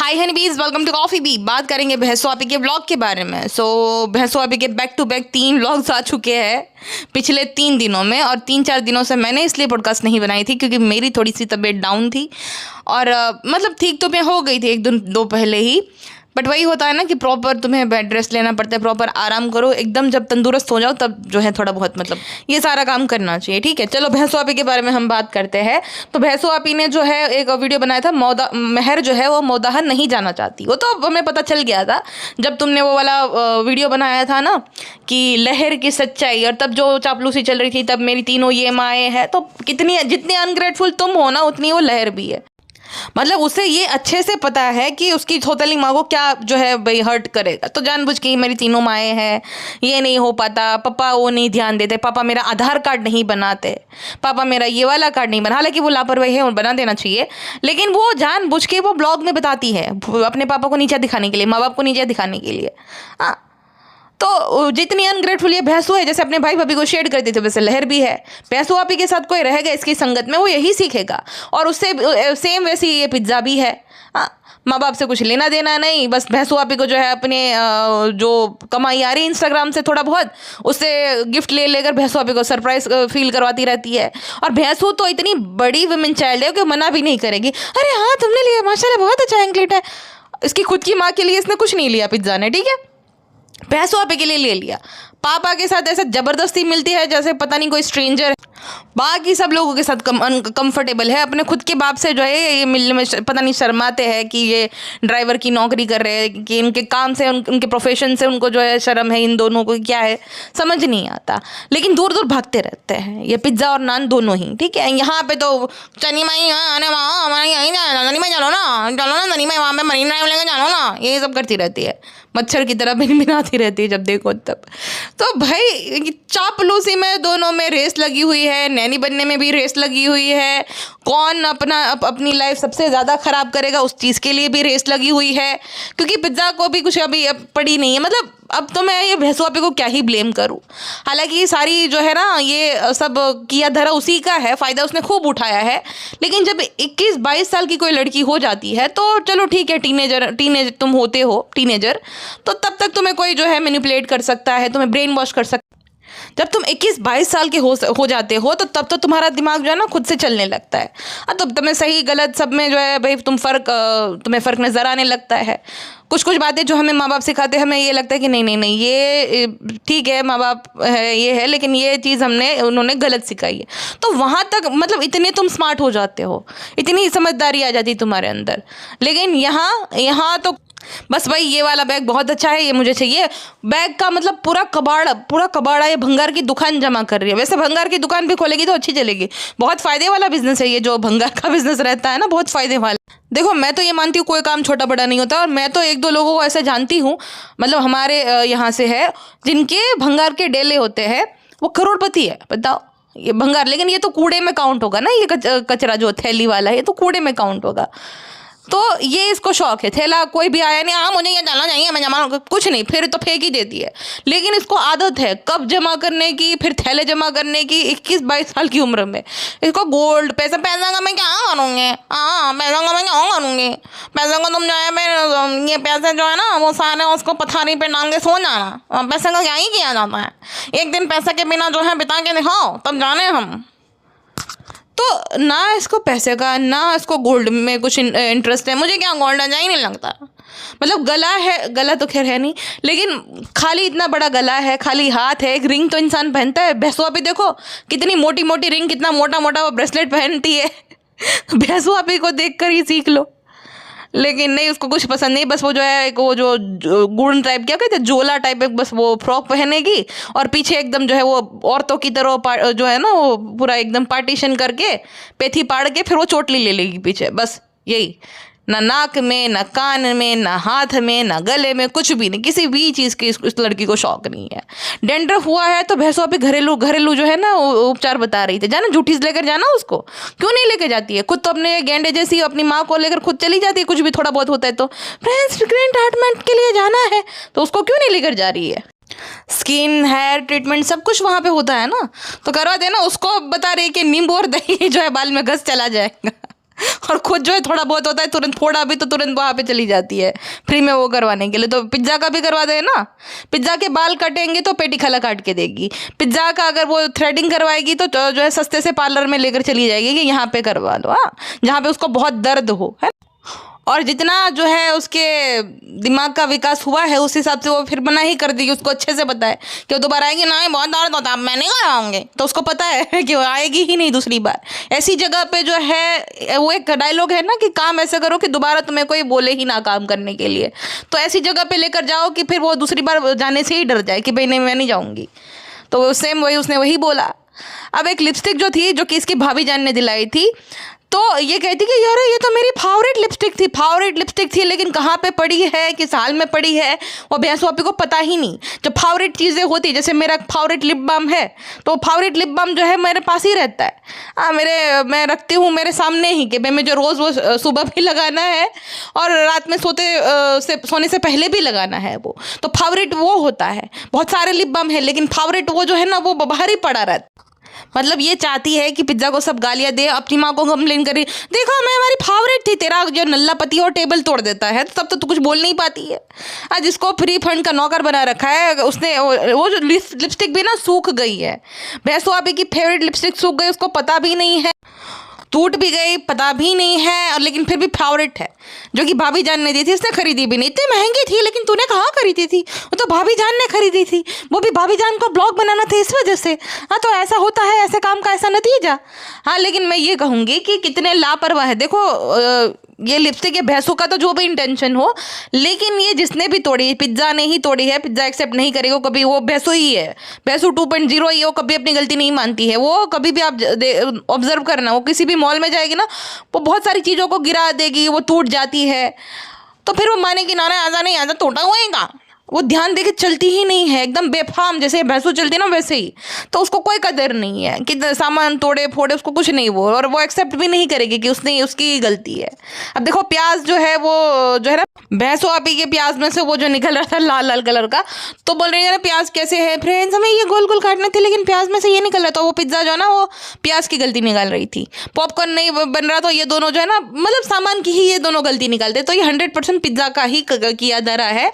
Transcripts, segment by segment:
हाय हनी बीज, welcome to coffee B. बात करेंगे भैंसो आपी के ब्लॉग के बारे में। भैंसो आपी के बैक टू बैक 3 व्लॉग्स आ चुके हैं पिछले 3 दिनों में, और 3-4 दिनों से मैंने इसलिए पॉडकास्ट नहीं बनाई थी क्योंकि मेरी थोड़ी सी तबीयत डाउन थी। और मतलब ठीक तो मैं हो गई थी 1 दिन 2 पहले ही, बट वही होता है ना कि प्रॉपर तुम्हें बेड रेस्ट लेना पड़ता है, प्रॉपर आराम करो, एकदम जब तंदुरुस्त हो जाओ तब जो है थोड़ा बहुत मतलब ये सारा काम करना चाहिए। ठीक है, चलो भैंसो आपी के बारे में हम बात करते हैं। तो भैंसो आपी ने जो है एक वीडियो बनाया था, महर जो है वो मौदाहन नहीं जाना चाहती। वो तो हमें पता चल गया था जब तुमने वो वाला वीडियो बनाया था ना कि लहर की सच्चाई, और तब जो चापलूसी चल रही थी तब मेरी तीनों ये माएँ हैं। तो कितनी जितनी अनग्रेटफुल तुम हो ना उतनी वो लहर भी है। मतलब उसे ये अच्छे से पता है कि उसकी सौतेली माँ को क्या जो है भाई हर्ट करेगा, तो जानबूझ के मेरी तीनों माएँ हैं, ये नहीं हो पाता, पापा वो नहीं ध्यान देते, पापा मेरा आधार कार्ड नहीं बनाते, पापा मेरा ये वाला कार्ड नहीं बना। हालांकि वो लापरवाही है और बना देना चाहिए, लेकिन वो जानबूझ के वो ब्लॉग में बताती है अपने पापा को नीचा दिखाने के लिए, माँ बाप को नीचा दिखाने के लिए। हाँ, तो जितनी अनग्रेटफुल ये भैंसो है, जैसे अपने भाई भाभी को शेड कर देते वैसे लहर भी है। भैंसो आपी के साथ कोई रहेगा इसकी संगत में वो यही सीखेगा, और उससे सेम वैसी ये पिज्ज़ा भी है। माँ बाप से कुछ लेना देना नहीं, बस भैंसो आपी को जो है अपने जो कमाई आ रही इंस्टाग्राम से थोड़ा बहुत, उससे गिफ्ट ले लेकर भैंसो आपी को सरप्राइज फील करवाती रहती है। और भैंसो तो इतनी बड़ी वुमेन चाइल्ड है कि मना भी नहीं करेगी। अरे हाँ तुमने लिया, माशाल्लाह बहुत अच्छा एंकलेट है। इसकी खुद की माँ के लिए इसने कुछ नहीं लिया पिज्ज़ा ने, ठीक है, भैंसो आपी के लिए ले लिया। पापा के साथ ऐसा जबरदस्ती मिलती है जैसे पता नहीं कोई स्ट्रेंजर है। बाकी सब लोगों के साथ कंफर्टेबल है, अपने खुद के बाप से जो है ये मिलने में पता नहीं शर्माते हैं कि ये ड्राइवर की नौकरी कर रहे हैं, कि इनके काम से उनके प्रोफेशन से उनको जो है शर्म है। इन दोनों को क्या है समझ नहीं आता, लेकिन दूर दूर भागते रहते हैं ये पिज्ज़ा और नान दोनों ही। ठीक है, यहाँ पे तो चनी माई आने वहाँ हमारे यहीं चनी माई चलो ना चनी माई वहाँ पे मरीन ड्राइव लेकर चलो ना, ये सब करती रहती है, मच्छर की तरह भिनभिनाती रहती है जब देखो तब। तो भाई चापलूसी में दोनों में रेस लगी हुई है, नैनी बनने में भी रेस लगी हुई है, कौन अपनी लाइफ सबसे ज़्यादा ख़राब करेगा उस चीज़ के लिए भी रेस लगी हुई है, क्योंकि पिज्ज़ा को भी कुछ अभी अब पड़ी नहीं है। मतलब अब तो मैं ये भैंसो आपी को क्या ही ब्लेम करूँ। हालांकि सारी जो है ना ये सब किया धरा उसी का है, फ़ायदा उसने खूब उठाया है। लेकिन जब 21-22 साल की कोई लड़की हो जाती है तो चलो ठीक है, टीनेज तुम होते हो टीनेजर, तो तब तक तुम्हें कोई जो है मैनिपुलेट कर सकता है, तुम्हें ब्रेन वॉश कर सकता है। जब तुम 21-22 साल के हो जाते हो तो तब तो तुम्हारा दिमाग जो है ना खुद से चलने लगता है। तो तुम्हें सही गलत सब में जो है भाई तुम्हें फ़र्क नज़र आने लगता है। कुछ बातें जो हमें माँ बाप सिखाते हैं, हमें ये लगता है कि नहीं ये ठीक है, माँ बाप है ये है, लेकिन ये चीज़ उन्होंने गलत सिखाई है। तो वहाँ तक मतलब इतने तुम स्मार्ट हो जाते हो, इतनी समझदारी आ जाती है तुम्हारे अंदर। लेकिन यहाँ तो बस भाई ये वाला बैग बहुत अच्छा है, ये मुझे चाहिए। बैग का मतलब पूरा कबाड़ा ये भंगार की दुकान जमा कर रही है। वैसे भंगार की दुकान भी खोलेगी तो अच्छी चलेगी, बहुत फ़ायदे वाला बिजनेस है ये, जो भंगार का बिजनेस रहता है ना बहुत फ़ायदे वाला। देखो मैं तो ये मानती हूँ कोई काम छोटा बड़ा नहीं होता, और मैं तो 1-2 लोगों को ऐसे जानती हूँ, मतलब हमारे यहाँ से है जिनके भंगार के डेले होते हैं, वो करोड़पति है, बताओ ये भंगार। लेकिन ये तो कूड़े में काउंट होगा ना, ये कचरा जो थैली वाला है ये तो कूड़े में काउंट होगा। तो ये इसको शौक है, थैला कोई भी आया नहीं, हाँ मुझे ये डालना चाहिए, मैं जमा कुछ नहीं, फिर तो फेंक ही देती है। लेकिन इसको आदत है कब जमा करने की, फिर थैले जमा करने की 21-22 साल की उम्र में। इसको गोल्ड पैसा का मैं क्या करूँगी, हाँ पैसा का मैं क्या करूँगी, पैसा को तुम जो है मैं ये पैसे जो है ना वो सारे उसको पथारी पे टांग के सो जाना, पैसे का क्या ही किया जाता है। एक दिन पैसे के बिना जो है बिता के दिखाओ तब जाने हम। तो ना इसको पैसे का ना इसको गोल्ड में कुछ इंटरेस्ट है। मुझे क्या गोल्ड है, ही नहीं लगता। मतलब गला है, गला तो खैर है नहीं, लेकिन खाली इतना बड़ा गला है, खाली हाथ है, एक रिंग तो इंसान पहनता है। भैंसो आपी देखो कितनी मोटी मोटी रिंग, कितना मोटा मोटा वो ब्रेसलेट पहनती है। भैंसो आपी को देख कर ही सीख लो। लेकिन नहीं, उसको कुछ पसंद नहीं, बस वो जो है वो जो गुण टाइप क्या कहते हैं जोला टाइप है, बस वो फ्रॉक पहनेगी और पीछे एकदम जो है वो औरतों की तरह जो है ना वो पूरा एकदम पार्टीशन करके पेथी पाड़ के फिर वो चोटली ले लेगी पीछे, बस यही। ना नाक में, ना कान में, ना हाथ में, ना गले में, कुछ भी नहीं, किसी भी चीज़ की इस लड़की को शौक नहीं है। डेंड्रफ हुआ है तो भैंसो आपी घरेलू जो है ना उपचार बता रही थी, जाना जूठीस लेकर जाना, उसको क्यों नहीं लेकर जाती है? खुद तो अपने गेंडे जैसी अपनी माँ को लेकर खुद चली जाती है, कुछ भी थोड़ा बहुत होता है तो फ्रेंड्स ट्रीटमेंट के लिए जाना है तो उसको क्यों नहीं लेकर जा रही है? स्किन हेयर ट्रीटमेंट सब कुछ वहाँ पे होता है ना, तो करवा देना। उसको बता रही कि नींबू और दही जो है बाल में घस चला जाएगा। और खुद जो है थोड़ा बहुत होता है तुरंत फोड़ा भी तो तुरंत वहाँ पे चली जाती है फ्री में वो करवाने के लिए। तो पिज्ज़ा का भी करवा दे ना, पिज्ज़ा के बाल कटेंगे तो पेटी खला काट के देगी। पिज्ज़ा का अगर वो थ्रेडिंग करवाएगी तो जो है सस्ते से पार्लर में लेकर चली जाएगी कि यहाँ पे करवा लो, हाँ, जहाँ पे उसको बहुत दर्द हो, है। और जितना जो है उसके दिमाग का विकास हुआ है उस हिसाब से वो फिर मना ही कर देगी। उसको अच्छे से पता है कि वो दोबारा आएगी ना, बहुत दर्द होता है, मैं नहीं कराऊंगी, तो उसको पता है कि वो आएगी ही नहीं दूसरी बार। ऐसी जगह पे जो है वो एक डायलॉग है ना कि काम ऐसा करो कि दोबारा तुम्हें कोई बोले ही ना काम करने के लिए। तो ऐसी जगह पे लेकर जाओ कि फिर वो दूसरी बार जाने से ही डर जाए कि भाई नहीं मैं नहीं जाऊँगी। तो सेम वही उसने वही बोला। अब एक लिपस्टिक जो थी जो कि इसकी भाभी जान ने दिलाई थी, तो ये कहती कि यार ये तो मेरी फेवरेट लिपस्टिक थी, लेकिन कहाँ पे पड़ी है, किस हाल में पड़ी है, वो भैंसू आपी को पता ही नहीं। जब फेवरेट चीज़ें होती, जैसे मेरा फेवरेट लिप बाम है, तो फेवरेट लिप बाम जो है मेरे पास ही रहता है। मैं रखती हूँ मेरे सामने ही कि भाई मुझे रोज़ वो सुबह भी लगाना है और रात में सोने से पहले भी लगाना है वो। तो फेवरेट वो होता है। बहुत सारे लिप बाम है लेकिन फेवरेट वो जो है ना वो बाहर ही पड़ा रहता है। मतलब ये चाहती है कि पिज्ज़ा को सब गालियाँ दे, अपनी माँ को कंप्लेन करे, देखो मैं हमारी फेवरेट थी, तेरा जो नल्ला पति और टेबल तोड़ देता है तो तब तो तू कुछ बोल नहीं पाती है। आज जिसको फ्री फंड का नौकर बना रखा है उसने वो जो लिपस्टिक भी ना सूख गई है। भैंसू आपी की फेवरेट लिपस्टिक सूख गई, उसको पता भी नहीं है, टूट भी गई, पता भी नहीं है, और लेकिन फिर भी फेवरेट है। जो कि भाभी जान ने दी थी, उसने खरीदी भी नहीं, इतनी महंगी थी, लेकिन तूने कहाँ खरीदी थी, वो तो भाभी जान ने खरीदी थी, वो भी भाभी जान को ब्लॉग बनाना था इस वजह से। हाँ तो ऐसा होता है, ऐसे काम का ऐसा नतीजा। हाँ लेकिन मैं ये कहूँगी कि कितने लापरवाह है। देखो ये लिपस्टिक है भैंसों का तो जो भी इंटेंशन हो, लेकिन ये जिसने भी तोड़ी, पिज्ज़ा ने ही तोड़ी है, पिज्ज़ा एक्सेप्ट नहीं करेगा कभी, वो भैंसू ही है, भैंसू 2.0 ही है, वो कभी अपनी गलती नहीं मानती है। वो कभी भी आप ऑब्जर्व करना, वो किसी भी मॉल में जाएगी ना, वो बहुत सारी चीज़ों को गिरा देगी, वो टूट जाती है, तो फिर वो मानेगी ना ना आजा नहीं आजा टूटा हुआ है का, वो ध्यान देके चलती ही नहीं है, एकदम बेफाम जैसे भैंसू चलती है ना वैसे ही। तो उसको कोई कदर नहीं है कि सामान तोड़े फोड़े, उसको कुछ नहीं वो, और वो एक्सेप्ट भी नहीं करेगी कि उसकी गलती है। अब देखो प्याज जो है वो जो है ना, भैंसू आपी के प्याज में से वो जो निकल रहा था लाल लाल कलर का, तो बोल रही है ना प्याज कैसे है फ्रेंड्स, हमें ये गोल गोल काटने थे लेकिन प्याज में से ये निकल रहा था। वो पिज्ज़ा जो है ना वो प्याज की गलती निकाल रही थी, पॉपकॉर्न नहीं बन रहा, तो ये दोनों जो है ना मतलब सामान की ही ये दोनों गलती निकालते। तो ये 100% पिज्ज़ा का ही किया जा रहा है।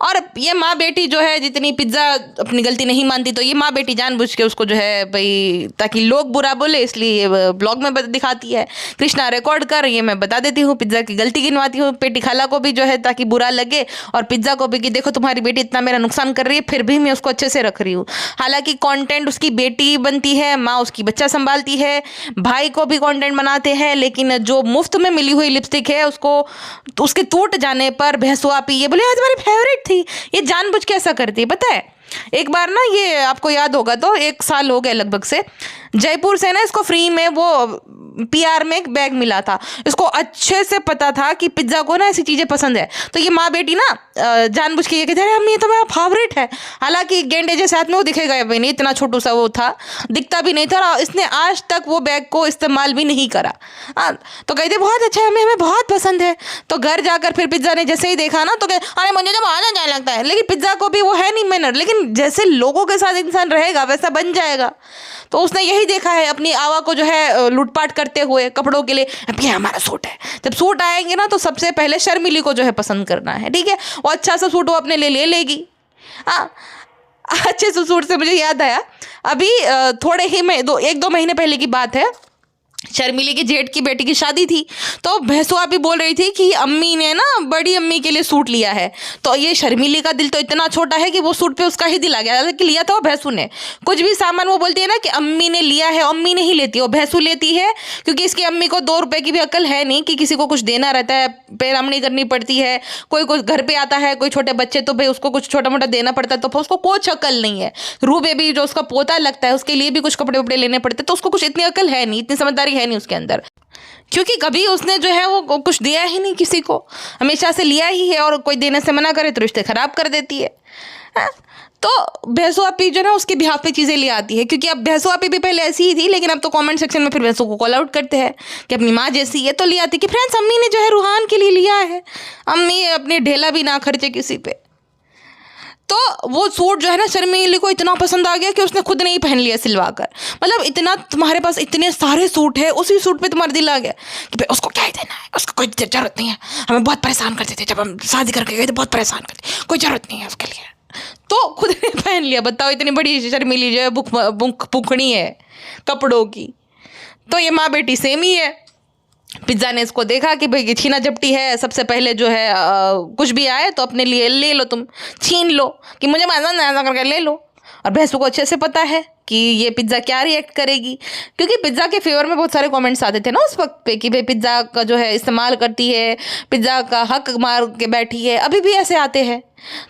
और ये माँ बेटी जो है जितनी पिज्ज़ा अपनी गलती नहीं मानती, तो ये माँ बेटी जानबूझ के उसको जो है भाई ताकि लोग बुरा बोले इसलिए ब्लॉग में दिखाती है। कृष्णा रिकॉर्ड कर, ये मैं बता देती हूँ, पिज्ज़ा की गलती गिनवाती हूँ पेटी खाला को भी जो है ताकि बुरा लगे, और पिज्ज़ा को भी कि देखो तुम्हारी बेटी इतना मेरा नुकसान कर रही है फिर भी मैं उसको अच्छे से रख रही हूँ। हालांकि कंटेंट उसकी बेटी बनती है, माँ उसकी बच्चा संभालती है, भाई को भी कंटेंट बनाते हैं, लेकिन जो मुफ्त में मिली हुई लिपस्टिक है उसको उसके टूट जाने पर भैंसू आपी ये बोले आज तुम्हारी फेवरेट थी। ये जानबूझ के ऐसा करती है, पता है। एक बार ना ये आपको याद होगा तो 1 साल हो गया लगभग से, जयपुर से ना इसको फ्री में वो PR में एक बैग मिला था। इसको अच्छे से पता था कि पिज्ज़ा को ना ऐसी चीज़ें पसंद है, तो ये माँ बेटी ना जानबूझ के ये कहते हैं अम्मी ये तो मेरा फेवरेट है। हालांकि गेंडे जैसे हाथ में वो दिखेगा भी नहीं, इतना छोटू सा वो था, दिखता भी नहीं था, इसने आज तक वो बैग को इस्तेमाल भी नहीं करा। हाँ तो कहते बहुत अच्छा है, हमें बहुत पसंद है। तो घर जाकर फिर पिज्ज़ा ने जैसे ही देखा ना तो कहे अरे मुझे तो बहुत अच्छा लगता है, लेकिन पिज्ज़ा को भी वो है नहीं मैनर, लेकिन जैसे लोगों के साथ इंसान रहेगा वैसा बन जाएगा। तो उसने यही देखा है अपनी आवा को जो है लूटपाट करते हुए कपड़ों के लिए, अब ये हमारा सूट है, जब सूट आएंगे ना तो सबसे पहले शर्मिली को जो है पसंद करना है, ठीक है। वो अच्छा सा सूट वो अपने लिए ले लेगी। हाँ अच्छे से सूट से मुझे याद आया, अभी थोड़े ही 1-2 महीने पहले की बात है, शर्मिली की जेठ की बेटी की शादी थी, तो भैंसू आपी बोल रही थी कि अम्मी ने ना बड़ी अम्मी के लिए सूट लिया है। तो ये शर्मिली का दिल तो इतना छोटा है कि वो सूट पे उसका ही दिल आ गया कि लिया था वो भैंसू ने। कुछ भी सामान वो बोलती है ना कि अम्मी ने लिया है, अम्मी नहीं लेती, वो भैंसू लेती है, क्योंकि इसकी अम्मी को 2 रुपए की भी अक्ल है नहीं कि किसी को कुछ देना रहता है, पैरामणी करनी पड़ती है, कोई घर पे आता है कोई छोटे बच्चे तो भाई उसको कुछ छोटा मोटा देना पड़ता है, तो उसको कुछ अक्ल नहीं है। रू बेबी जो उसका पोता लगता है उसके लिए भी कुछ कपड़े वपड़े लेने पड़ते, तो उसको कुछ इतनी अक्ल है नहीं, इतनी समझदारी है नहीं उसके अंदर, क्योंकि कभी उसने जो है वो कुछ दिया ही नहीं किसी को, हमेशा से लिया ही है, और कोई देने से मना करे तो रिश्ते खराब कर देती है। तो भैंसू आपी जो ना उसके बिहाफ पे चीज़ें ले आती है, क्योंकि अब भैंसू आपी भी पहले ऐसी ही थी, लेकिन अब तो कमेंट सेक्शन में फिर भैंसू को कॉल आउट करते हैं कि अपनी माँ जैसी है, तो ले आती कि फ्रेंड्स अम्मी ने जो है रूहान के लिए लिया है, अम्मी अपने ढेला भी ना खर्चे किसी पे। तो वो सूट जो है ना शर्मीली को इतना पसंद आ गया कि उसने खुद नहीं पहन लिया सिलवा कर। मतलब इतना तुम्हारे पास इतने सारे सूट है, उसी सूट पे तुम्हारा दिल आ गया कि भाई उसको क्या ही देना है, उसको कोई जरूरत नहीं है, हमें बहुत परेशान करते थे जब हम शादी करके गए थे, बहुत परेशान करते, कोई जरूरत नहीं है उसके लिए, तो खुद ने पहन लिया। बताओ, इतनी बड़ी शर्मीली जो है भुखड़ी है कपड़ों की। तो ये माँ बेटी सेम ही है। पिज्ज़ा ने इसको देखा कि भाई छीना झपटी है, सबसे पहले जो है कुछ भी आए तो अपने लिए ले लो, तुम छीन लो कि मुझे पसंद है ऐसा करके ले लो। और भैंसों को अच्छे से पता है कि ये पिज़्ज़ा क्या रिएक्ट करेगी, क्योंकि पिज़्ज़ा के फेवर में बहुत सारे कमेंट्स आते थे ना उस वक्त पे कि भाई पिज़्ज़ा का जो है इस्तेमाल करती है, पिज़्ज़ा का हक मार के बैठी है, अभी भी ऐसे आते हैं।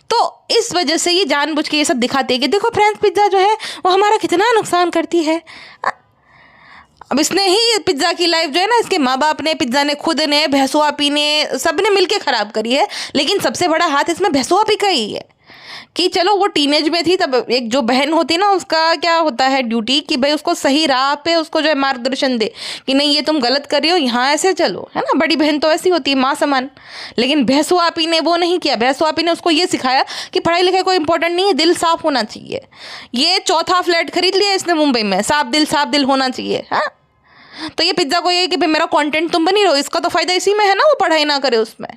तो इस वजह से ये जानबूझ के ये सब दिखाते हैं कि देखो फ्रेंड्स, पिज़्ज़ा जो है वो हमारा कितना नुकसान करती है। अब इसने ही पिज़्ज़ा की लाइफ जो है ना, इसके माँ बाप ने, पिज़्ज़ा ने, खुद ने, भैंसुआ आपी ने, सब ने मिलके ख़राब करी है। लेकिन सबसे बड़ा हाथ इसमें भैंसुआ आपी का ही है कि चलो वो टीनेज में थी तब एक जो बहन होती ना, उसका क्या होता है ड्यूटी कि भाई उसको सही राह पे उसको जो है मार्गदर्शन दे कि नहीं ये तुम गलत कर रही हो, यहाँ ऐसे चलो, है ना। बड़ी बहन तो ऐसी होती है, माँ समान। लेकिन भैंसुआ आपी ने वो नहीं किया। भैंसुआ आपी ने उसको ये सिखाया कि पढ़ाई लिखाई कोई इंपॉर्टेंट नहीं है, दिल साफ होना चाहिए। ये चौथा फ्लैट खरीद लिया इसने मुंबई में, साफ दिल होना चाहिए। हाँ, तो ये पिज़्ज़ा को ये कि भाई मेरा कंटेंट तुम बनी रहो, इसका तो फायदा इसी में है ना, वो पढ़ाई ना करे उसमें।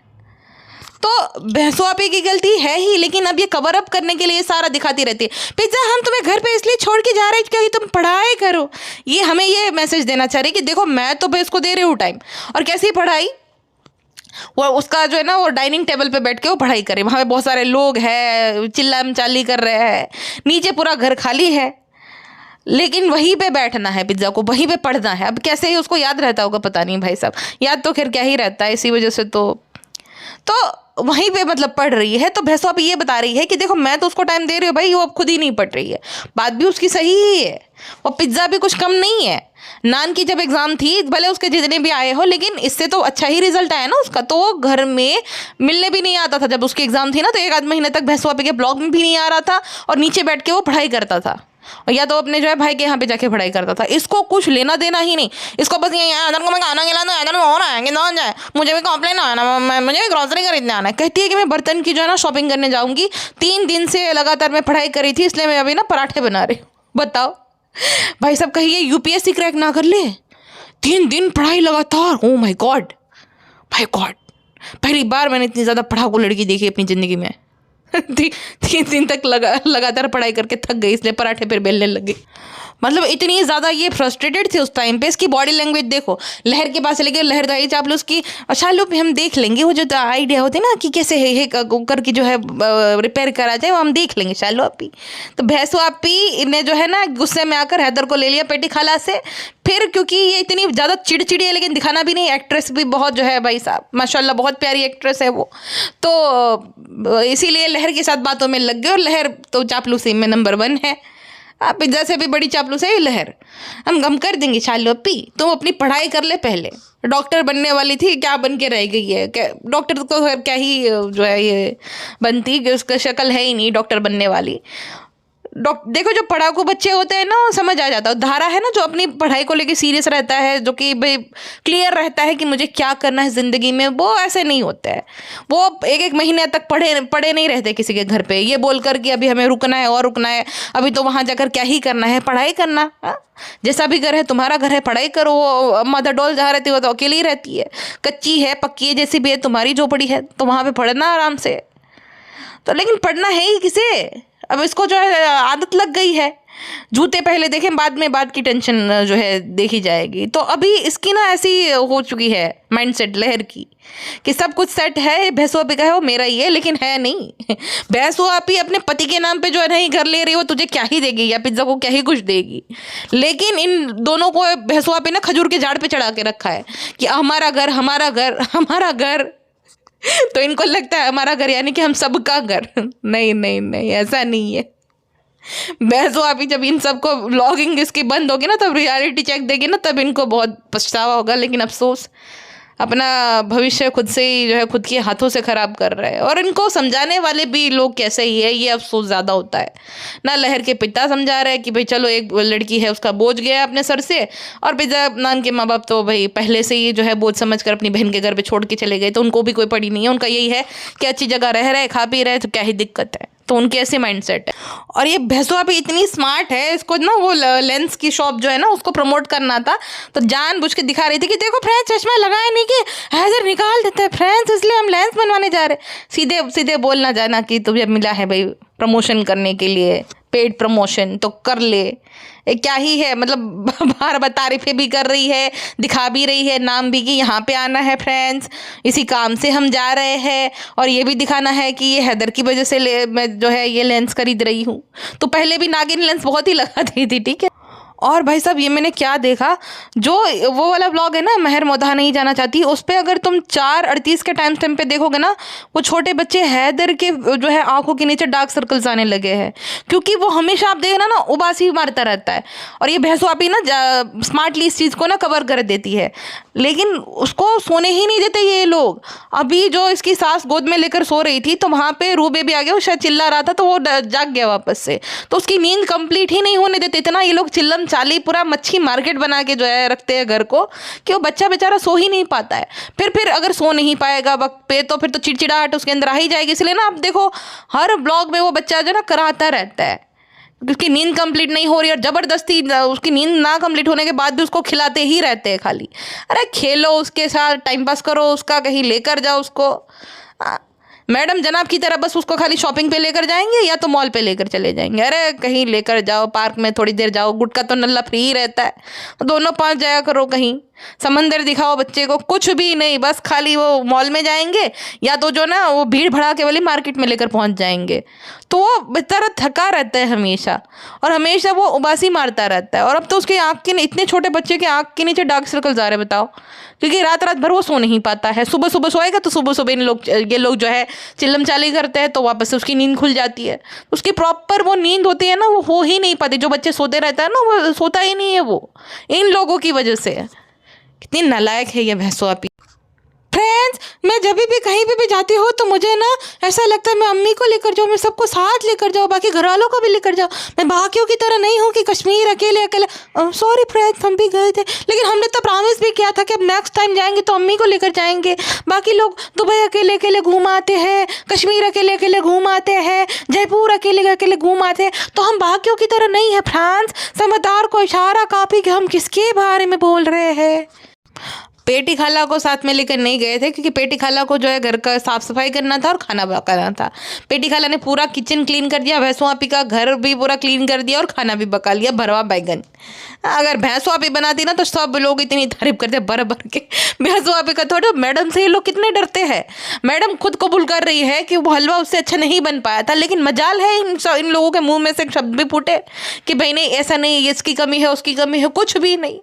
तो भैंसुआ आपी की गलती है ही, लेकिन अब ये कवर अप करने के लिए सारा दिखाती रहती है। पिज़्ज़ा हम तुम्हें घर पे इसलिए छोड़ के जा रहे हैं क्योंकि तुम पढ़ाई करो। ये हमें ये मैसेज देना चाह रही है कि देखो मैं तो भाई इसको दे रही हूँ टाइम, और कैसी पढ़ाई, वो उसका जो है ना वो डाइनिंग टेबल पे बैठ के वो पढ़ाई करे। वहाँ पे बहुत सारे लोग हैं, चिल्ला मचाली कर रहे हैं, नीचे पूरा घर खाली है, लेकिन वहीं पे बैठना है पिज़्ज़ा को, वहीं पे पढ़ना है। अब कैसे ही उसको याद रहता होगा पता नहीं भाई साहब, याद तो खैर क्या ही रहता है, इसी वजह से तो वहीं पे मतलब पढ़ रही है। तो भैंसुआ अब ये बता रही है कि देखो मैं तो उसको टाइम दे रही हूँ भाई, वो अब खुद ही नहीं पढ़ रही है। बात भी उसकी सही ही है, वो पिज़्ज़ा भी कुछ कम नहीं है। नान की जब एग्ज़ाम थी, भले उसके जितने भी आए हो, लेकिन इससे तो अच्छा ही रिजल्ट आया ना उसका। तो वो घर में मिलने भी नहीं आता था जब उसकी एग्ज़ाम थी ना, तो 1 आध महीने तक भैंसुआ के ब्लॉग में भी नहीं आ रहा था, और नीचे बैठ के वो पढ़ाई करता था, और या तो अपने जो है भाई के यहाँ पे जाके पढ़ाई करता था। इसको कुछ लेना देना ही नहीं, इसको बस ये अदर को मैं खाना खिला दूँ, अदर और आएंगे ना जाए, मुझे भी कॉम्प्लेन आना, मुझे भी ग्रॉसरी खरीदने आना है। कहती है कि मैं बर्तन की जो है ना शॉपिंग करने जाऊँगी, 3 दिन से लगातार मैं पढ़ाई करी थी, इसलिए मैं अभी ना पराठे बना रही हूँ। बताओ भाई साहब, कहिए यूपीएससी क्रैक ना कर ले, 3 दिन पढ़ाई लगातार। ओ माई गॉड, भाई गॉड, पहली बार मैंने इतनी ज़्यादा पढ़ाकू लड़की देखी अपनी ज़िंदगी में। 3 दिन तक लगातार पढ़ाई करके थक गई, इसलिए पराठे फिर बेलने लग गई। मतलब इतनी ज़्यादा ये फ्रस्ट्रेटेड थी उस टाइम पे। इसकी बॉडी लैंग्वेज देखो, लहर के पास चले गए, लहर दाई चापलूस की शालू पे हम देख लेंगे, वो जो आइडिया होते ना कि कैसे है करके जो है रिपेयर करा जाए, वो हम देख लेंगे शालू आपी। तो भैंसुआ आपी ने जो है ना गुस्से में आकर हैदर को ले लिया पेटी खाला से। फिर क्योंकि ये इतनी ज़्यादा चिड़चिड़ी है, लेकिन दिखाना भी नहीं, एक्ट्रेस भी बहुत जो है भाई साहब माशाल्लाह बहुत प्यारी एक्ट्रेस है वो, तो इसीलिए लहर के साथ बातों में लग गए। और लहर तो चापलूसी में नंबर 1 है, पिज़्ज़ा से भी बड़ी चापलूस है ये लहर। हम गम कर देंगे शालू अपी, तुम अपनी पढ़ाई कर ले पहले। डॉक्टर बनने वाली थी, क्या बन के रह गई है, क्या डॉक्टर को क्या ही जो है ये बनती, कि उसका शक्ल है ही नहीं डॉक्टर बनने वाली। देखो जो पढ़ाकू बच्चे होते हैं ना, समझ आ जाता है। धारा है ना जो अपनी पढ़ाई को लेके सीरियस रहता है, जो कि भाई क्लियर रहता है कि मुझे क्या करना है ज़िंदगी में, वो ऐसे नहीं होते हैं। वो 1-1 महीने तक पढ़े नहीं रहते किसी के घर पे, ये बोलकर कि अभी हमें रुकना है और रुकना है, अभी तो वहाँ जाकर क्या ही करना है, पढ़ाई करना। जैसा भी घर है तुम्हारा घर है, पढ़ाई करो। मदर डोल जहाँ रहती है वो तो अकेली ही रहती है, कच्ची है पक्की है जैसी भी है तुम्हारी झोपड़ी है, तो वहाँ पर पढ़ना आराम से। तो लेकिन पढ़ना है ही किसे, अब इसको जो है आदत लग गई है। जूते पहले देखें, बाद में बात की टेंशन जो है देखी जाएगी। तो अभी इसकी ना ऐसी हो चुकी है माइंडसेट लहर की कि सब कुछ सेट है, भैंसुआ आपी का है वो मेरा ही है, लेकिन है नहीं। भैंसुआ आपी अपने पति के नाम पे जो है नहीं घर ले रही, वो तुझे क्या ही देगी या पिज़्ज़ा को क्या ही कुछ देगी। लेकिन इन दोनों को भैंसुआ आपी ना खजूर के झाड़ पे चढ़ा के रखा है कि हमारा घर हमारा घर हमारा घर। तो इनको लगता है हमारा घर यानी कि हम सबका घर। नहीं नहीं नहीं, ऐसा नहीं है। भैंसुआ आपी जब इन सबको व्लॉगिंग इसकी बंद होगी ना, तब रियलिटी चेक देगी ना, तब इनको बहुत पछतावा होगा। लेकिन अफसोस, अपना भविष्य खुद से ही जो है खुद के हाथों से ख़राब कर रहे हैं। और इनको समझाने वाले भी लोग कैसे ही है, ये अफसोस ज़्यादा होता है ना। लहर के पिता समझा रहे हैं कि भाई चलो एक लड़की है उसका बोझ गया अपने सर से, और पिता नान के माँ बाप तो भाई पहले से ही जो है बोझ समझ कर अपनी बहन के घर पे छोड़ के चले गए, तो उनको भी कोई पड़ी नहीं है। उनका यही है कि अच्छी जगह रह रहे, खा पी रहे, तो क्या ही दिक्कत है। तो उनकी ऐसी माइंडसेट है। और ये भैंसवा भी इतनी स्मार्ट है, इसको ना वो लेंस की शॉप जो है ना उसको प्रमोट करना था, तो जानबूझ के दिखा रही थी कि देखो फ्रेंड्स चश्मा लगाया नहीं कि हैजर निकाल देता है फ्रेंड्स, इसलिए हम लेंस बनवाने जा रहे। सीधे सीधे बोलना जाना कि तुझे मिला है भाई प्रमोशन करने के लिए, पेड प्रमोशन तो कर ले। ये क्या ही है, मतलब बार बार तारीफें भी कर रही है, दिखा भी रही है नाम भी कि यहाँ पे आना है फ्रेंड्स, इसी काम से हम जा रहे हैं, और ये भी दिखाना है कि ये हैदर की वजह से मैं जो है ये लेंस खरीद रही हूँ। तो पहले भी नागिन लेंस बहुत ही लगाती थी, ठीक है। और भाई साहब ये मैंने क्या देखा, जो वो वाला व्लॉग है ना महर मोदा नहीं जाना चाहती, उस पर अगर तुम 4:38 के टाइम स्टैम्प पे देखोगे ना, वो छोटे बच्चे हैदर के जो है आंखों के नीचे डार्क सर्कल्स आने लगे हैं, क्योंकि वो हमेशा आप देखना ना उबासी मारता रहता है। और ये भैंसो आप ही ना स्मार्टली इस चीज़ को ना कवर कर देती है, लेकिन उसको सोने ही नहीं देते ये लोग। अभी जो इसकी सास गोद में लेकर सो रही थी, तो वहाँ पे रू बेबी आ गया, वो शायद चिल्ला रहा था, तो वो जाग गया वापस से, तो उसकी नींद कंप्लीट ही नहीं होने देते। इतना ये लोग चिल्लम चाली पूरा मच्छी मार्केट बना के जो है रखते हैं घर को, कि वो बच्चा बेचारा सो ही नहीं पाता है। फिर अगर सो नहीं पाएगा वक्त पे, तो फिर तो चिड़चिड़ाहट उसके अंदर आ ही जाएगी। इसलिए ना आप देखो हर ब्लॉग में वो बच्चा जो ना कराता रहता है, उसकी नींद कंप्लीट नहीं हो रही, और ज़बरदस्ती उसकी नींद ना कंप्लीट होने के बाद भी उसको खिलाते ही रहते हैं खाली। अरे खेलो उसके साथ, टाइम पास करो उसका, कहीं लेकर जाओ उसको। मैडम जनाब की तरह बस उसको खाली शॉपिंग पे लेकर जाएंगे या तो मॉल पे लेकर चले जाएंगे। अरे कहीं लेकर जाओ, पार्क में थोड़ी देर जाओ, गुटका तो नल्ला फ्री ही रहता है, दोनों पास जाया करो, कहीं समंदर दिखाओ बच्चे को, कुछ भी नहीं, बस खाली वो मॉल में जाएंगे या तो जो ना वो भीड़ भड़ाके वाली मार्केट में लेकर पहुंच जाएंगे। तो वो बेचारा थका रहता है हमेशा, और हमेशा वो उबासी मारता रहता है। और अब तो उसके आँख के इतने छोटे बच्चे के आँख के नीचे डार्क सर्कल्स आ रहे, बताओ, क्योंकि रात रात भर वो सो नहीं पाता है। सुबह सुबह सोएगा तो सुबह सुबह ये लोग जो है चिल्लम चाली करते हैं, तो वापस से उसकी नींद खुल जाती है। उसकी प्रॉपर वो नींद होती है ना, वो हो ही नहीं पाती। जो बच्चे सोते रहता है ना, वो सोता ही नहीं है, वो इन लोगों की वजह से। कितनी नालायक है ये भैंसो आप। फ्रेंड्स मैं जब भी कहीं पे भी जाती हूँ तो मुझे ना ऐसा लगता है मैं अम्मी को लेकर जाऊँ, मैं सबको साथ लेकर जाऊँ, बाकी घर वालों को भी लेकर जाऊँ। मैं बाकियों की तरह नहीं हूँ कि कश्मीर अकेले अकेले। सॉरी फ्रेंड्स हम भी गए थे, लेकिन हमने तो प्रॉमिस भी किया था कि अब नेक्स्ट टाइम जाएंगे तो अम्मी को लेकर जाएंगे। बाकी लोग दुबई अकेले अकेले घूम आते हैं, कश्मीर अकेले अकेले घूम आते हैं, जयपुर अकेले अकेले घूम आते हैं, तो हम बाकियों की तरह नहीं है फ्रेंड्स। समझदार को इशारा काफ़ी कि हम किसके बारे में बोल रहे हैं। पेटी खाला को साथ में लेकर नहीं गए थे, क्योंकि पेटी खाला को जो है घर का साफ सफाई करना था और खाना पकाना था। पेटी खाला ने पूरा किचन क्लीन कर दिया, भैंसो आपी का घर भी पूरा क्लीन कर दिया और खाना भी पका लिया, भरवा बैगन। अगर भैंसो आपी बनाती ना तो सब लोग इतनी तारीफ करते भर भर के। भैंसो आपी का थोड़ा, मैडम से ये लोग कितने डरते हैं। मैडम खुद कबूल कर रही है कि वो हलवा उससे अच्छा नहीं बन पाया था, लेकिन मजाल है इन लोगों के मुँह में से शब्द भी फूटे कि भाई नहीं ऐसा नहीं, इसकी कमी है उसकी कमी है, कुछ भी नहीं।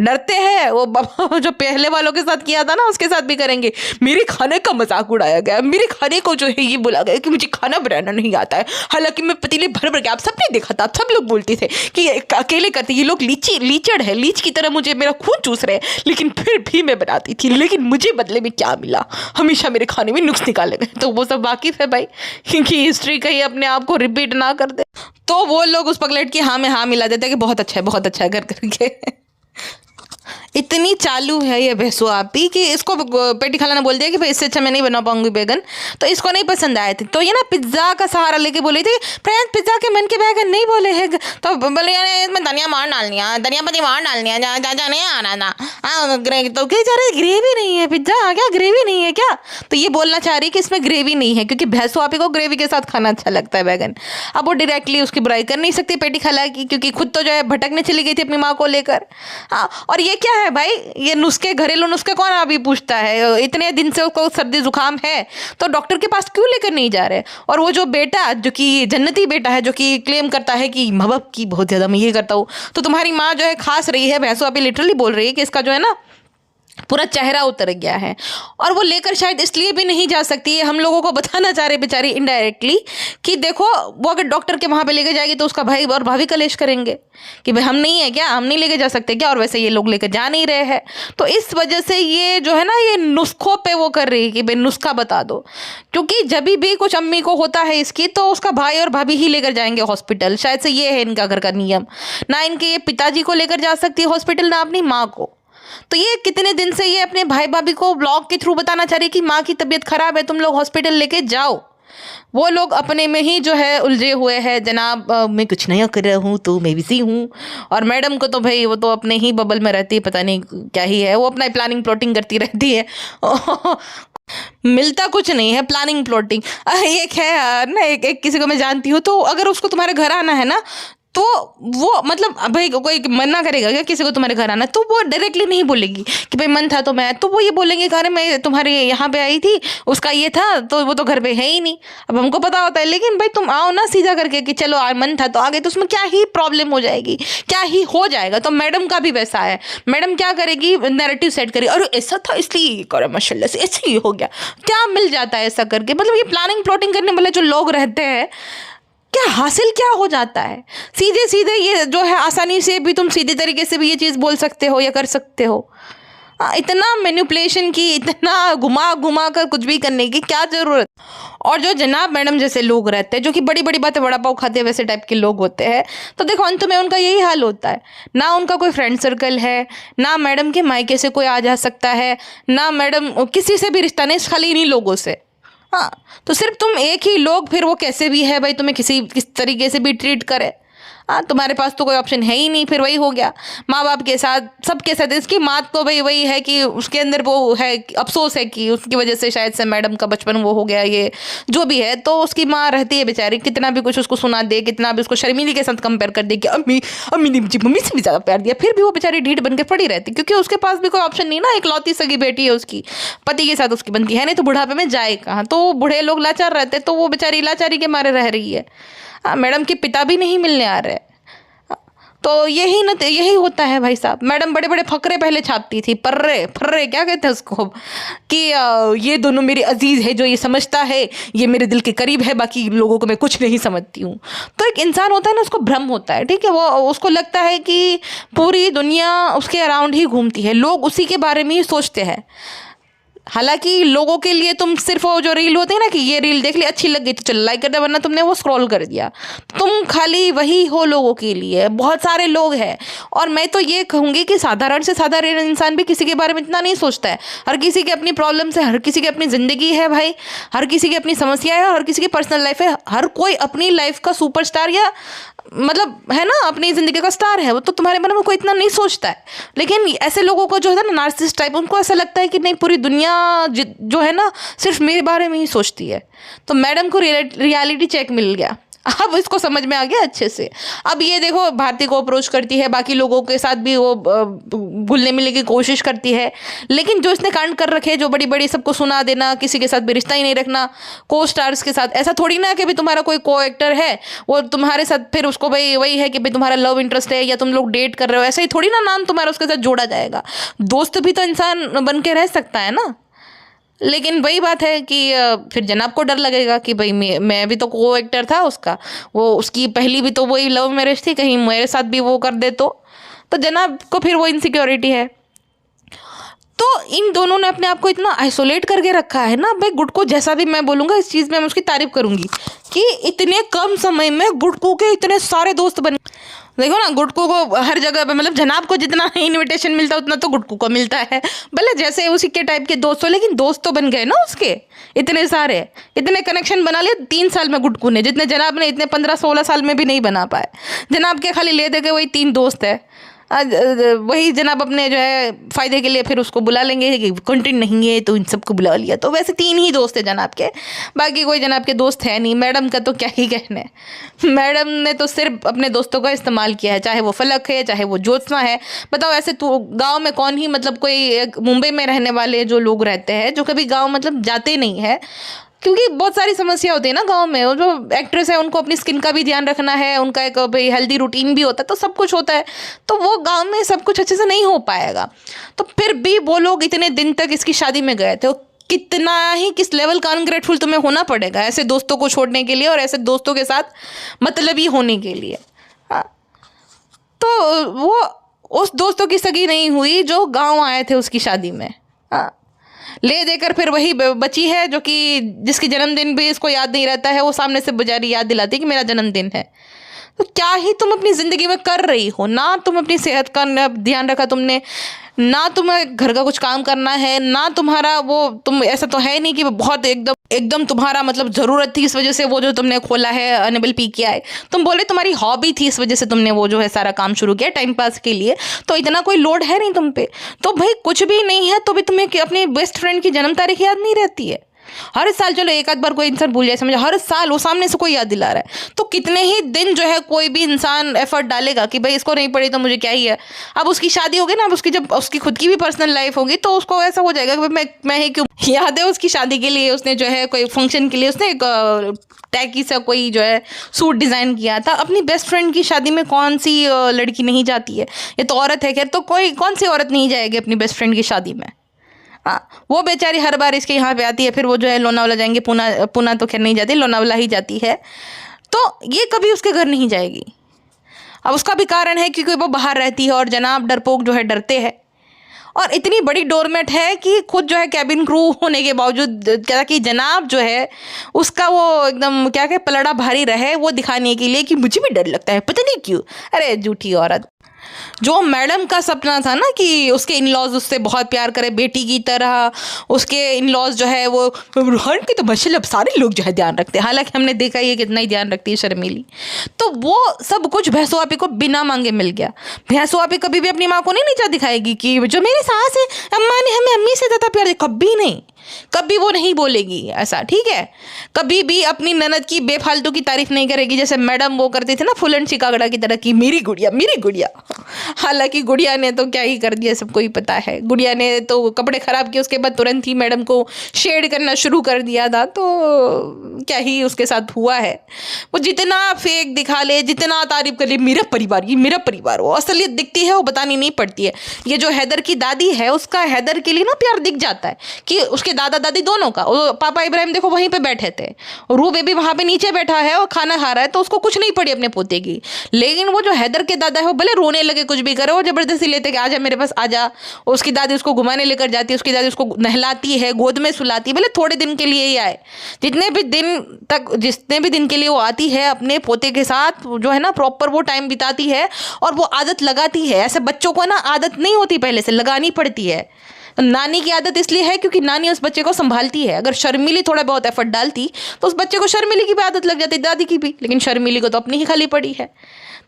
डरते हैं वो जो पहले वालों के साथ किया था ना उसके साथ भी करेंगे। मेरे खाने का मजाक उड़ाया गया, मेरे खाने को जो है ये बोला गया कि मुझे खाना बनाना नहीं आता है, हालांकि मैं पतीले भर भर के, आप सबने देखा था, सब लोग बोलते थे कि अकेले करते ये लोग लीचड़ है, लीच की तरह मुझे मेरा खून चूस रहे, लेकिन फिर भी मैं बनाती थी। लेकिन मुझे बदले में क्या मिला, हमेशा मेरे खाने में नुक्स निकाले गए। तो वो सब वाकिफ है भाई, क्योंकि हिस्ट्री कहीं अपने आप को रिपीट ना कर दे, तो वो लोग उस पगलेट की हाँ में हाँ मिला देते कि बहुत अच्छा है कर करके। इतनी चालू है ये भैंसो आपी कि इसको पेटी खाला ने बोल दिया कि भाई इससे अच्छा मैं नहीं बना पाऊंगी बैगन, तो इसको नहीं पसंद आए थे। तो ये ना पिज्ज़ा का सहारा लेके बोली थी फ्रेंड्स पिज्ज़ा के मन के बैगन नहीं बोले हैं, तो बोले इसमें धनिया मार डालनी है, धनिया पत्ती मार डालनी है, जा नहीं आना ना। तो क्या चाह रहे ग्रेवी नहीं है पिज्ज़ा, क्या ग्रेवी नहीं है क्या? तो ये बोलना चाह रही कि इसमें ग्रेवी नहीं है, क्योंकि भैंसो आपी को ग्रेवी के साथ खाना अच्छा लगता है बैगन। अब वो डायरेक्टली उसकी बुराई कर नहीं सकती पेटी खाला की, क्योंकि खुद तो जो है भटकने चली गई थी अपनी माँ को लेकर। हाँ, और ये क्या है भाई, ये नुस्खे, घरेलू नुस्खे कौन अभी पूछता है? इतने दिन से उसको सर्दी जुकाम है तो डॉक्टर के पास क्यों लेकर नहीं जा रहे? और वो जो बेटा जो कि जन्नती बेटा है, जो कि क्लेम करता है कि माँ बाप की बहुत ज़्यादा मैं ये करता हूँ, तो तुम्हारी माँ जो है खास रही है, भैंसो अभी लिटरली बोल रही है कि इसका जो है ना पूरा चेहरा उतर गया है, और वो लेकर शायद इसलिए भी नहीं जा सकती है। हम लोगों को बताना चाह रहे बेचारी इनडायरेक्टली कि देखो वो अगर डॉक्टर के वहाँ पे लेकर जाएगी तो उसका भाई और भाभी कलेश करेंगे कि भाई हम नहीं है क्या, हम नहीं लेके जा सकते क्या, और वैसे ये लोग लेकर जा नहीं रहे हैं। तो इस वजह से ये जो है ना ये नुस्खों पे वो कर रही है कि भाई नुस्खा बता दो, क्योंकि जब भी कुछ अम्मी को होता है इसकी तो उसका भाई और भाभी ही लेकर जाएंगे हॉस्पिटल। शायद से ये है इनका घर का नियम, ना इनके ये पिताजी को लेकर जा सकती है हॉस्पिटल, ना अपनी माँ को। तो ये कितने दिन से ये अपने भाई भाभी को ब्लॉग के थ्रू बताना चाह रही कि माँ की तबीयत खराब है, तुम लोग हॉस्पिटल लेके जाओ, वो लोग अपने में ही जो है उलझे हुए हैं, जनाब मैं कुछ नया कर रहा हूँ तो मैं बिजी हूँ। और मैडम को तो भाई वो तो अपने ही बबल में रहती है, पता नहीं क्या ही है, वो अपना प्लानिंग प्लॉटिंग करती रहती है। मिलता कुछ नहीं है, प्लानिंग प्लॉटिंग। एक है यार ना, एक किसी को मैं जानती हूँ, तो अगर उसको तुम्हारे घर आना है ना, तो वो मतलब भाई कोई मना करेगा क्या किसी को तुम्हारे घर आना, तो वो डायरेक्टली नहीं बोलेगी कि भाई मन था तो मैं, तो वो ये बोलेंगे कि अरे मैं तुम्हारे यहाँ पे आई थी, उसका ये था, तो वो तो घर पे है ही नहीं। अब हमको पता होता है, लेकिन भाई तुम आओ ना सीधा करके कि चलो मन था तो आ गए, तो उसमें क्या ही प्रॉब्लम हो जाएगी, क्या ही हो जाएगा। तो मैडम का भी वैसा है, मैडम क्या करेगी, नैरेटिव सेट करेगी, अरे ऐसा था इसलिए ये करा, माशाल्लाह से ऐसे ही हो गया, क्या मिल जाता है ऐसा करके। मतलब ये प्लानिंग प्लॉटिंग करने वाले जो लोग रहते हैं, क्या हासिल क्या हो जाता है। सीधे सीधे ये जो है, आसानी से भी तुम सीधे तरीके से भी ये चीज़ बोल सकते हो या कर सकते हो। इतना मैनिपुलेशन की, इतना घुमा घुमा कर कुछ भी करने की क्या ज़रूरत। और जो जनाब मैडम जैसे लोग रहते हैं, जो कि बड़ी बड़ी बातें बड़ा पाव खाते हैं, वैसे टाइप के लोग होते हैं, तो देखो अंत में उनका यही हाल होता है। ना उनका कोई फ्रेंड सर्कल है, ना मैडम के मायके से कोई आ जा सकता है, ना मैडम किसी से भी रिश्ता नहीं, खाली इन्हीं लोगों से। हाँ, तो सिर्फ तुम एक ही लोग, फिर वो कैसे भी है भाई, तुम्हें किस तरीके से भी ट्रीट करे। हाँ, तुम्हारे पास तो कोई ऑप्शन है ही नहीं, फिर वही हो गया माँ बाप के साथ, सबके साथ। इसकी माँ तो भाई वही है कि उसके अंदर वो है, अफसोस है कि उसकी वजह से शायद से मैडम का बचपन वो हो गया, ये जो भी है। तो उसकी माँ रहती है बेचारी, कितना भी कुछ उसको सुना दे, कितना भी उसको शर्मीली के साथ कंपेयर कर दे कि अम्मी अम्मी ने मुझे मम्मी से भी ज़्यादा प्यार दिया, फिर भी वो बेचारी ढीठ बनकर पड़ी रहती, क्योंकि उसके पास भी कोई ऑप्शन नहीं ना। एक लौती सगी बेटी है उसकी, पति के साथ उसकी बनती है नहीं, तो बुढ़ापे में जाए कहाँ। तो बूढ़े लोग लाचार रहते, तो वो बेचारी लाचारी के मारे रह रही है। मैडम के पिता भी नहीं मिलने आ रहे। तो यही होता है भाई साहब। मैडम बड़े बड़े फकरे पहले छापती थी, पर्रे फर्रे क्या कहते हैं उसको, कि ये दोनों मेरी अजीज़ है, जो ये समझता है ये मेरे दिल के करीब है, बाकी लोगों को मैं कुछ नहीं समझती हूँ। तो एक इंसान होता है ना, उसको भ्रम होता है, ठीक है, वो उसको लगता है कि पूरी दुनिया उसके अराउंड ही घूमती है, लोग उसी के बारे में ही सोचते हैं। हालांकि लोगों के लिए तुम सिर्फ वो जो रील होती है ना, कि ये रील देख ली अच्छी लग गई तो चल लाइक कर दे, वरना तुमने वो स्क्रॉल कर दिया। तुम खाली वही हो लोगों के लिए, बहुत सारे लोग हैं। और मैं तो ये कहूँगी कि साधारण से साधारण इंसान भी किसी के बारे में इतना नहीं सोचता है। हर किसी की अपनी प्रॉब्लम्स है, हर किसी की अपनी ज़िंदगी है भाई, हर किसी की अपनी समस्या है, और हर किसी की पर्सनल लाइफ है। हर कोई अपनी लाइफ का सुपरस्टार या मतलब है ना, अपनी ज़िंदगी का स्टार है। वो तो तुम्हारे बारे में कोई इतना नहीं सोचता है। लेकिन ऐसे लोगों को जो है ना, नार्सिसिस्ट टाइप, उनको ऐसा लगता है कि नहीं, पूरी दुनिया जो है ना सिर्फ मेरे बारे में ही सोचती है। तो मैडम को रियलिटी चेक मिल गया, अब इसको समझ में आ गया अच्छे से। अब ये देखो, भारती को अप्रोच करती है, बाकी लोगों के साथ भी वो घुलने मिलने की कोशिश करती है। लेकिन जो इसने कांड कर रखे, जो बड़ी बड़ी सबको सुना देना, किसी के साथ भी रिश्ता ही नहीं रखना, को स्टार्स के साथ, ऐसा थोड़ी ना कि भाई तुम्हारा कोई को एक्टर है वो तुम्हारे साथ फिर उसको भाई वही है कि भाई तुम्हारा लव इंटरेस्ट है या तुम लोग डेट कर रहे हो, ऐसा ही थोड़ी ना नाम तुम्हारा उसके साथ जोड़ा जाएगा। दोस्त भी तो इंसान बन के रह सकता है ना। लेकिन वही बात है कि फिर जनाब को डर लगेगा कि भाई मैं भी तो को एक्टर था उसका, वो उसकी पहली भी तो वही लव मैरिज थी, कहीं मेरे साथ भी वो कर दे तो जनाब को फिर वो इनसिक्योरिटी है। तो इन दोनों ने अपने आप को इतना आइसोलेट करके रखा है ना भाई। गुटकू जैसा भी मैं बोलूँगा, इस चीज़ में मैं उसकी तारीफ करूँगी कि इतने कम समय में गुटकू के इतने सारे दोस्त बने। देखो ना, गुटकू को हर जगह पे, मतलब जनाब को जितना इनविटेशन मिलता है उतना तो गुटकू को मिलता है, भले जैसे उसी के टाइप के दोस्त हो, लेकिन दोस्त तो बन गए ना उसके इतने सारे, इतने कनेक्शन बना लिए 3 साल में गुटकू ने, जितने जनाब ने इतने 15-16 साल में भी नहीं बना पाए। जनाब के खाली ले दे के वही 3 दोस्त है। वही जनाब अपने जो है फ़ायदे के लिए फिर उसको बुला लेंगे कि कंटेंट नहीं है तो इन सबको बुला लिया। तो वैसे 3 ही दोस्त है जनाब के, बाकी कोई जनाब के दोस्त है नहीं। मैडम का तो क्या ही कहने, मैडम ने तो सिर्फ अपने दोस्तों का इस्तेमाल किया है, चाहे वो फलक है, चाहे वो ज्योत्सना है। बताओ ऐसे तो गाँव में कौन ही, मतलब कोई मुंबई में रहने वाले जो लोग रहते हैं, जो कभी गाँव मतलब जाते नहीं है, क्योंकि बहुत सारी समस्या होती है ना गांव में। और जो एक्ट्रेस है उनको अपनी स्किन का भी ध्यान रखना है, उनका एक भाई हेल्दी रूटीन भी होता है, तो सब कुछ होता है। तो वो गांव में सब कुछ अच्छे से नहीं हो पाएगा। तो फिर भी वो लोग इतने दिन तक इसकी शादी में गए थे। कितना ही, किस लेवल का अनग्रेटफुल तुम्हें होना पड़ेगा ऐसे दोस्तों को छोड़ने के लिए और ऐसे दोस्तों के साथ मतलबी होने के लिए। हाँ, तो वो उस दोस्तों की सगी नहीं हुई जो गाँव आए थे उसकी शादी में। हाँ, ले देकर फिर वही बची है जो कि जिसकी जन्मदिन भी इसको याद नहीं रहता है, वो सामने से बेचारी याद दिलाती है कि मेरा जन्मदिन है। तो क्या ही तुम अपनी ज़िंदगी में कर रही हो? ना तुम अपनी सेहत का ध्यान रखा तुमने, ना तुम्हें घर का कुछ काम करना है, ना तुम्हारा वो, तुम ऐसा तो है नहीं कि बहुत एकदम एकदम तुम्हारा मतलब ज़रूरत थी इस वजह से वो जो तुमने खोला है अनेबल पी किया है। तुम बोले तुम्हारी हॉबी थी इस वजह से तुमने वो जो है सारा काम शुरू किया टाइम पास के लिए, तो इतना कोई लोड है नहीं तुम पे। तो भाई कुछ भी नहीं है तो भी तुम्हें अपनी बेस्ट फ्रेंड की जन्म तारीख याद नहीं रहती है? हर साल, चलो एक आध बार कोई इंसान भूल जाए समझो, हर साल वो सामने से कोई याद दिला रहा है, तो कितने ही दिन जो है कोई भी इंसान एफर्ट डालेगा कि भाई इसको नहीं पड़ी तो मुझे क्या ही है। अब उसकी शादी होगी ना, अब उसकी जब उसकी खुद की भी पर्सनल लाइफ होगी तो उसको ऐसा हो जाएगा कि भाई मैं ही क्यों। याद है उसकी शादी के लिए उसने जो है कोई फंक्शन के लिए उसने एक टैकी सा कोई जो है सूट डिज़ाइन किया था। अपनी बेस्ट फ्रेंड की शादी में कौन सी लड़की नहीं जाती है? ये तो औरत है खैर, तो कोई कौन सी औरत नहीं जाएगी अपनी बेस्ट फ्रेंड की शादी में? हाँ, वो बेचारी हर बार इसके यहाँ पे आती है, फिर वो जो है लोनावाला जाएंगे, पूना तो खैर नहीं जाती, लोनावाला ही जाती है, तो ये कभी उसके घर नहीं जाएगी। अब उसका भी कारण है क्योंकि वो बाहर रहती है और जनाब डरपोक जो है डरते हैं, और इतनी बड़ी डोरमेट है कि खुद जो है कैबिन क्रू होने के बावजूद क्या कि जनाब जो है उसका वो एकदम क्या क्या पलड़ा भारी रहे वो दिखाने के लिए कि मुझे भी डर लगता है, पता नहीं क्यों। अरे झूठी औरत। जो मैडम का सपना था ना कि उसके इन लॉज उससे बहुत प्यार करे बेटी की तरह, उसके इन लॉज जो है वो हर की तो माशाल्लाह सारे लोग जो है ध्यान रखते हैं, हालांकि हमने देखा ये कितना ही ध्यान रखती है शर्मीली, तो वो सब कुछ भैंसो आपी को बिना मांगे मिल गया। भैंसो आपी कभी भी अपनी माँ को नहीं नीचा दिखाएगी कि जो मेरी सास है अम्मा ने हमें अम्मी से ज़्यादा प्यार दिया, कभी नहीं, कभी वो नहीं बोलेगी ऐसा, ठीक है। कभी भी अपनी ननद की बेफालतू की तारीफ नहीं करेगी, जैसे मैडम वो करते थे ना फुलन चिकागड़ा की तरह की मेरी गुड़िया मेरी गुड़िया। हालांकि गुड़िया ने तो क्या ही कर दिया सबको ही पता है, गुड़िया ने तो कपड़े खराब किए उसके बाद तुरंत ही मैडम को शेड करना शुरू कर दिया था, तो क्या ही उसके साथ हुआ है। वो जितना फेक दिखा ले, जितना तारीफ कर ले, मेरा परिवार ये मेरा परिवार, वो असलियत दिखती है वो बतानी नहीं पड़ती है। ये जो हैदर की दादी है उसका हैदर के लिए ना प्यार दिख जाता है कि उसके दादा दादी दोनों का, वो पापा इब्राहिम देखो वहीं पे बैठे थे, रू बेबी वहां पे नीचे बैठा है और खाना खा रहा है, तो उसको कुछ नहीं पड़ी अपने पोते की। लेकिन वो जो हैदर के दादा है वो भले रोने लगे कुछ भी करे, वो जबरदस्ती लेते कि आजा मेरे पास आजा, उसकी दादी उसको घुमाने लेकर जाती है, उसकी दादी उसको नहलाती है, गोद में सुलाती है, भले थोड़े दिन के लिए ही आए, जितने भी दिन के लिए वो आती है अपने पोते के साथ जो है ना प्रॉपर वो टाइम बिताती है और वो आदत लगाती है। ऐसे बच्चों को ना आदत नहीं होती, पहले से लगानी पड़ती है। नानी की आदत इसलिए है क्योंकि नानी उस बच्चे को संभालती है, अगर शर्मीली थोड़ा बहुत एफर्ट डालती तो उस बच्चे को शर्मीली की भी आदत लग जाती, दादी की भी, लेकिन शर्मीली को तो अपनी ही खाली पड़ी है।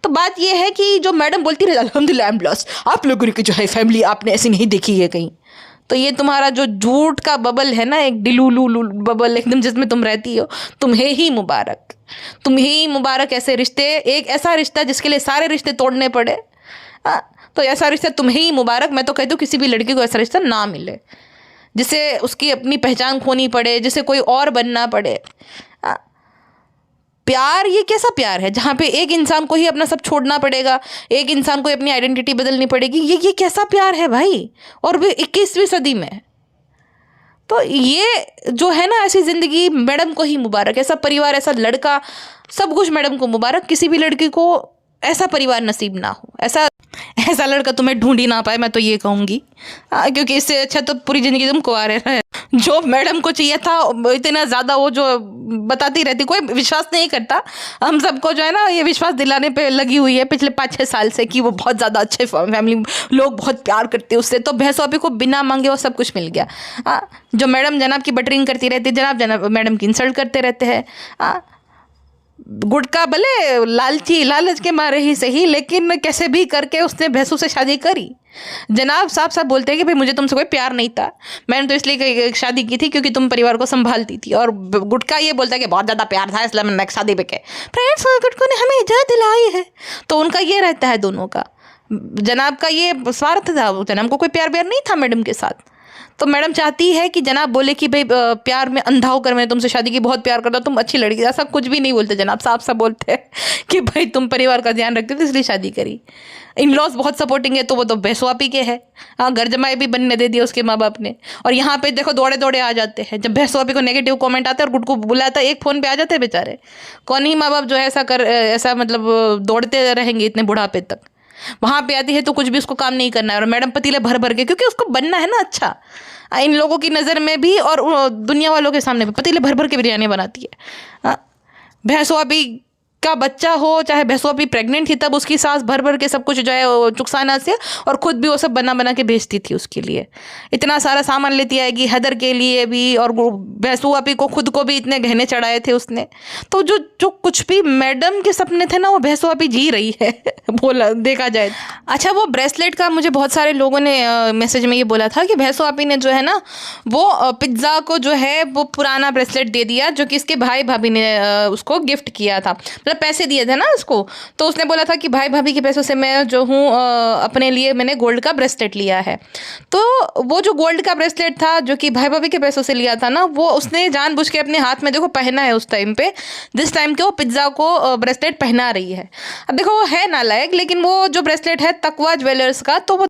तो बात यह है कि जो मैडम बोलती रहे अल्हम्दुलिल्लाह आई एम ब्लेस्ड, आप लोगों की जो है फैमिली आपने ऐसी नहीं देखी है कहीं, तो ये तुम्हारा जो झूठ का बबल है ना, एक डिलूलू बबल एकदम जिसमें तुम रहती हो, तुम्हें ही मुबारक, तुम्हें ही मुबारक। ऐसे रिश्ते, एक ऐसा रिश्ता जिसके लिए सारे रिश्ते तोड़ने पड़े, तो ऐसा रिश्ता तुम्हें ही मुबारक। मैं तो कहती हूँ किसी भी लड़की को ऐसा रिश्ता ना मिले जिसे उसकी अपनी पहचान खोनी पड़े, जिसे कोई और बनना पड़े। प्यार ये कैसा प्यार है जहाँ पे एक इंसान को ही अपना सब छोड़ना पड़ेगा, एक इंसान को अपनी आइडेंटिटी बदलनी पड़ेगी? ये कैसा प्यार है भाई, और भी 21वीं सदी में। तो ये जो है ना ऐसी ज़िंदगी मैडम को ही मुबारक, ऐसा परिवार, ऐसा लड़का, सब कुछ मैडम को मुबारक। किसी भी लड़की को ऐसा परिवार नसीब ना हो, ऐसा लड़का तुम्हें ढूंढ ही ना पाए, मैं तो ये कहूँगी। क्योंकि इससे अच्छा तो पूरी ज़िंदगी तुम कुंवारे रहे। जो मैडम को चाहिए था इतना ज़्यादा वो जो बताती रहती, कोई विश्वास नहीं करता। हम सबको जो है ना ये विश्वास दिलाने पे लगी हुई है पिछले 5-6 साल से कि वो बहुत ज़्यादा अच्छे फैमिली, लोग बहुत प्यार करते हैं उससे, तो भैंसो आपी को बिना मांगे वो सब कुछ मिल गया। जो मैडम जनाब की बटरिंग करती रहती है, जनाब मैडम की इंसल्ट करते रहते हैं। गुटका भले लालच के मारे ही सही, लेकिन कैसे भी करके उसने भैंसों से शादी करी। जनाब साफ साफ बोलते हैं कि भाई मुझे तुमसे कोई प्यार नहीं था, मैंने तो इसलिए शादी की थी क्योंकि तुम परिवार को संभालती थी। और गुटका ये बोलता है कि बहुत ज़्यादा प्यार था इसलिए मैंने शादी पे के फ्रेंड्स गुटको ने हमें इजाज़त दिलाई है। तो उनका ये रहता है दोनों का, जनाब का ये स्वार्थ था, जनाब को कोई प्यार नहीं था मैडम के साथ। तो मैडम चाहती है कि जनाब बोले कि भाई प्यार में अंधा होकर मैंने तुमसे शादी की, बहुत प्यार करता हूँ, तुम अच्छी लड़की। ऐसा कुछ भी नहीं बोलते जनाब, साफ साफ बोलते हैं कि भाई तुम परिवार का ध्यान रखते थे इसलिए शादी करी। इन लॉज बहुत सपोर्टिंग है, तो वो तो भैंसो आपी के है। घर जमाई भी बनने दे दिया उसके माँ बाप ने। और यहाँ पे देखो दौड़े दौड़े आ जाते हैं जब भैंसो आपी को नेगेटिव कमेंट आते हैं, और गुट को बुलाता है, एक फ़ोन पे आ जाते हैं बेचारे। कौन ही माँ बाप जो है ऐसा मतलब दौड़ते रहेंगे इतने बुढ़ापे तक। वहाँ पे आती है तो कुछ भी उसको काम नहीं करना है, और मैडम पतीले भर भर के, क्योंकि उसको बनना है ना अच्छा इन लोगों की नज़र में भी और दुनिया वालों के सामने भी, पतीले भर भर के बिरयानी बनाती है। भैंसो अभी का बच्चा हो, चाहे भैंसो अभी प्रेग्नेंट थी तब उसकी सास भर भर के सब कुछ जो है चुकसाना से, और खुद भी वो सब बना बना के भेजती थी उसके लिए। इतना सारा सामान लेती आएगी हैदर के लिए भी, और भैंसो अभी को खुद को भी इतने गहने चढ़ाए थे उसने। तो जो जो कुछ भी मैडम के सपने थे ना, वो भैंसो अभी जी रही है बोला देखा जाए। अच्छा, वो ब्रेसलेट का मुझे बहुत सारे लोगों ने मैसेज में ये बोला था कि भैंसो आपी ने जो है ना वो पिज्ज़ा को जो है वो पुराना ब्रेसलेट दे दिया, जो कि इसके भाई भाभी ने उसको गिफ्ट किया था, मतलब पैसे दिए थे ना उसको। तो उसने बोला था कि भाई भाभी के पैसों से मैं जो हूँ अपने लिए मैंने गोल्ड का ब्रेसलेट लिया है। तो वो जो गोल्ड का ब्रेसलेट था जो कि भाई भाभी के पैसों से लिया था ना, वो उसने जानबूझ के अपने हाथ में देखो पहना है उस टाइम पे, जिस टाइम के वो पिज्ज़ा को ब्रेसलेट पहना रही है। अब देखो वो है नालायक, लेकिन वो जो ब्रेसलेट है तकवा ज्वेलर्स का, तो वो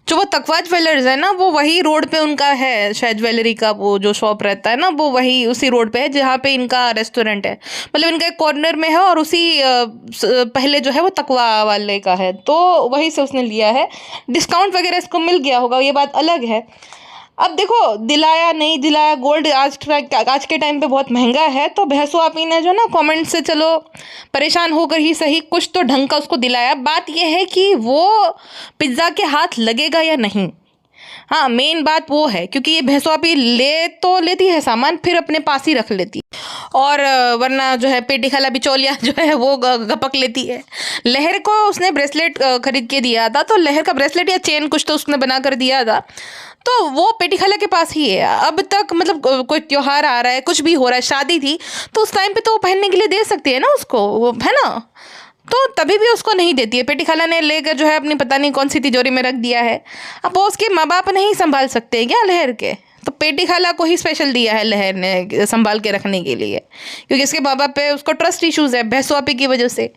जो वो तकवा ज्वेलर्स है ना, वो वही रोड पे उनका है, शायद ज्वेलरी का वो जो शॉप रहता है ना, वो वही उसी रोड पे है जहाँ पे इनका रेस्टोरेंट है। मतलब इनका एक कॉर्नर में है, और उसी पहले जो है वो तकवा वाले का है, तो वहीं से उसने लिया है। डिस्काउंट वगैरह इसको मिल गया होगा, ये बात अलग है। अब देखो दिलाया नहीं दिलाया, गोल्ड आज के टाइम पे बहुत महंगा है, तो भैंसो आपी ने जो ना कमेंट से चलो परेशान होकर ही सही कुछ तो ढंग का उसको दिलाया। बात यह है कि वो पिज्ज़ा के हाथ लगेगा या नहीं, हाँ मेन बात वो है, क्योंकि ये भैंसो आपी ले तो लेती है सामान, फिर अपने पास ही रख लेती है, और वरना जो है पेटी खाला बिचौलिया जो है वो गपक लेती है। लहर को उसने ब्रेसलेट खरीद के दिया था, तो लहर का ब्रेसलेट या चेन कुछ तो उसने बना कर दिया था, तो वो पेटी खाला के पास ही है अब तक। मतलब कोई त्योहार आ रहा है, कुछ भी हो रहा है, शादी थी, तो उस टाइम पे तो वो पहनने के लिए दे सकती है ना उसको, वो है ना, तो तभी भी उसको नहीं देती है। पेटी खाला ने लेकर जो है अपनी पता नहीं कौन सी तिजोरी में रख दिया है। अब वो उसके माँ बाप नहीं संभाल सकते हैं क्या लहर के, तो पेटी खाला को ही स्पेशल दिया है लहर ने संभाल के रखने के लिए, क्योंकि इसके माँ बाप पे उसको ट्रस्ट इश्यूज़ है भैंसो आपी की वजह से।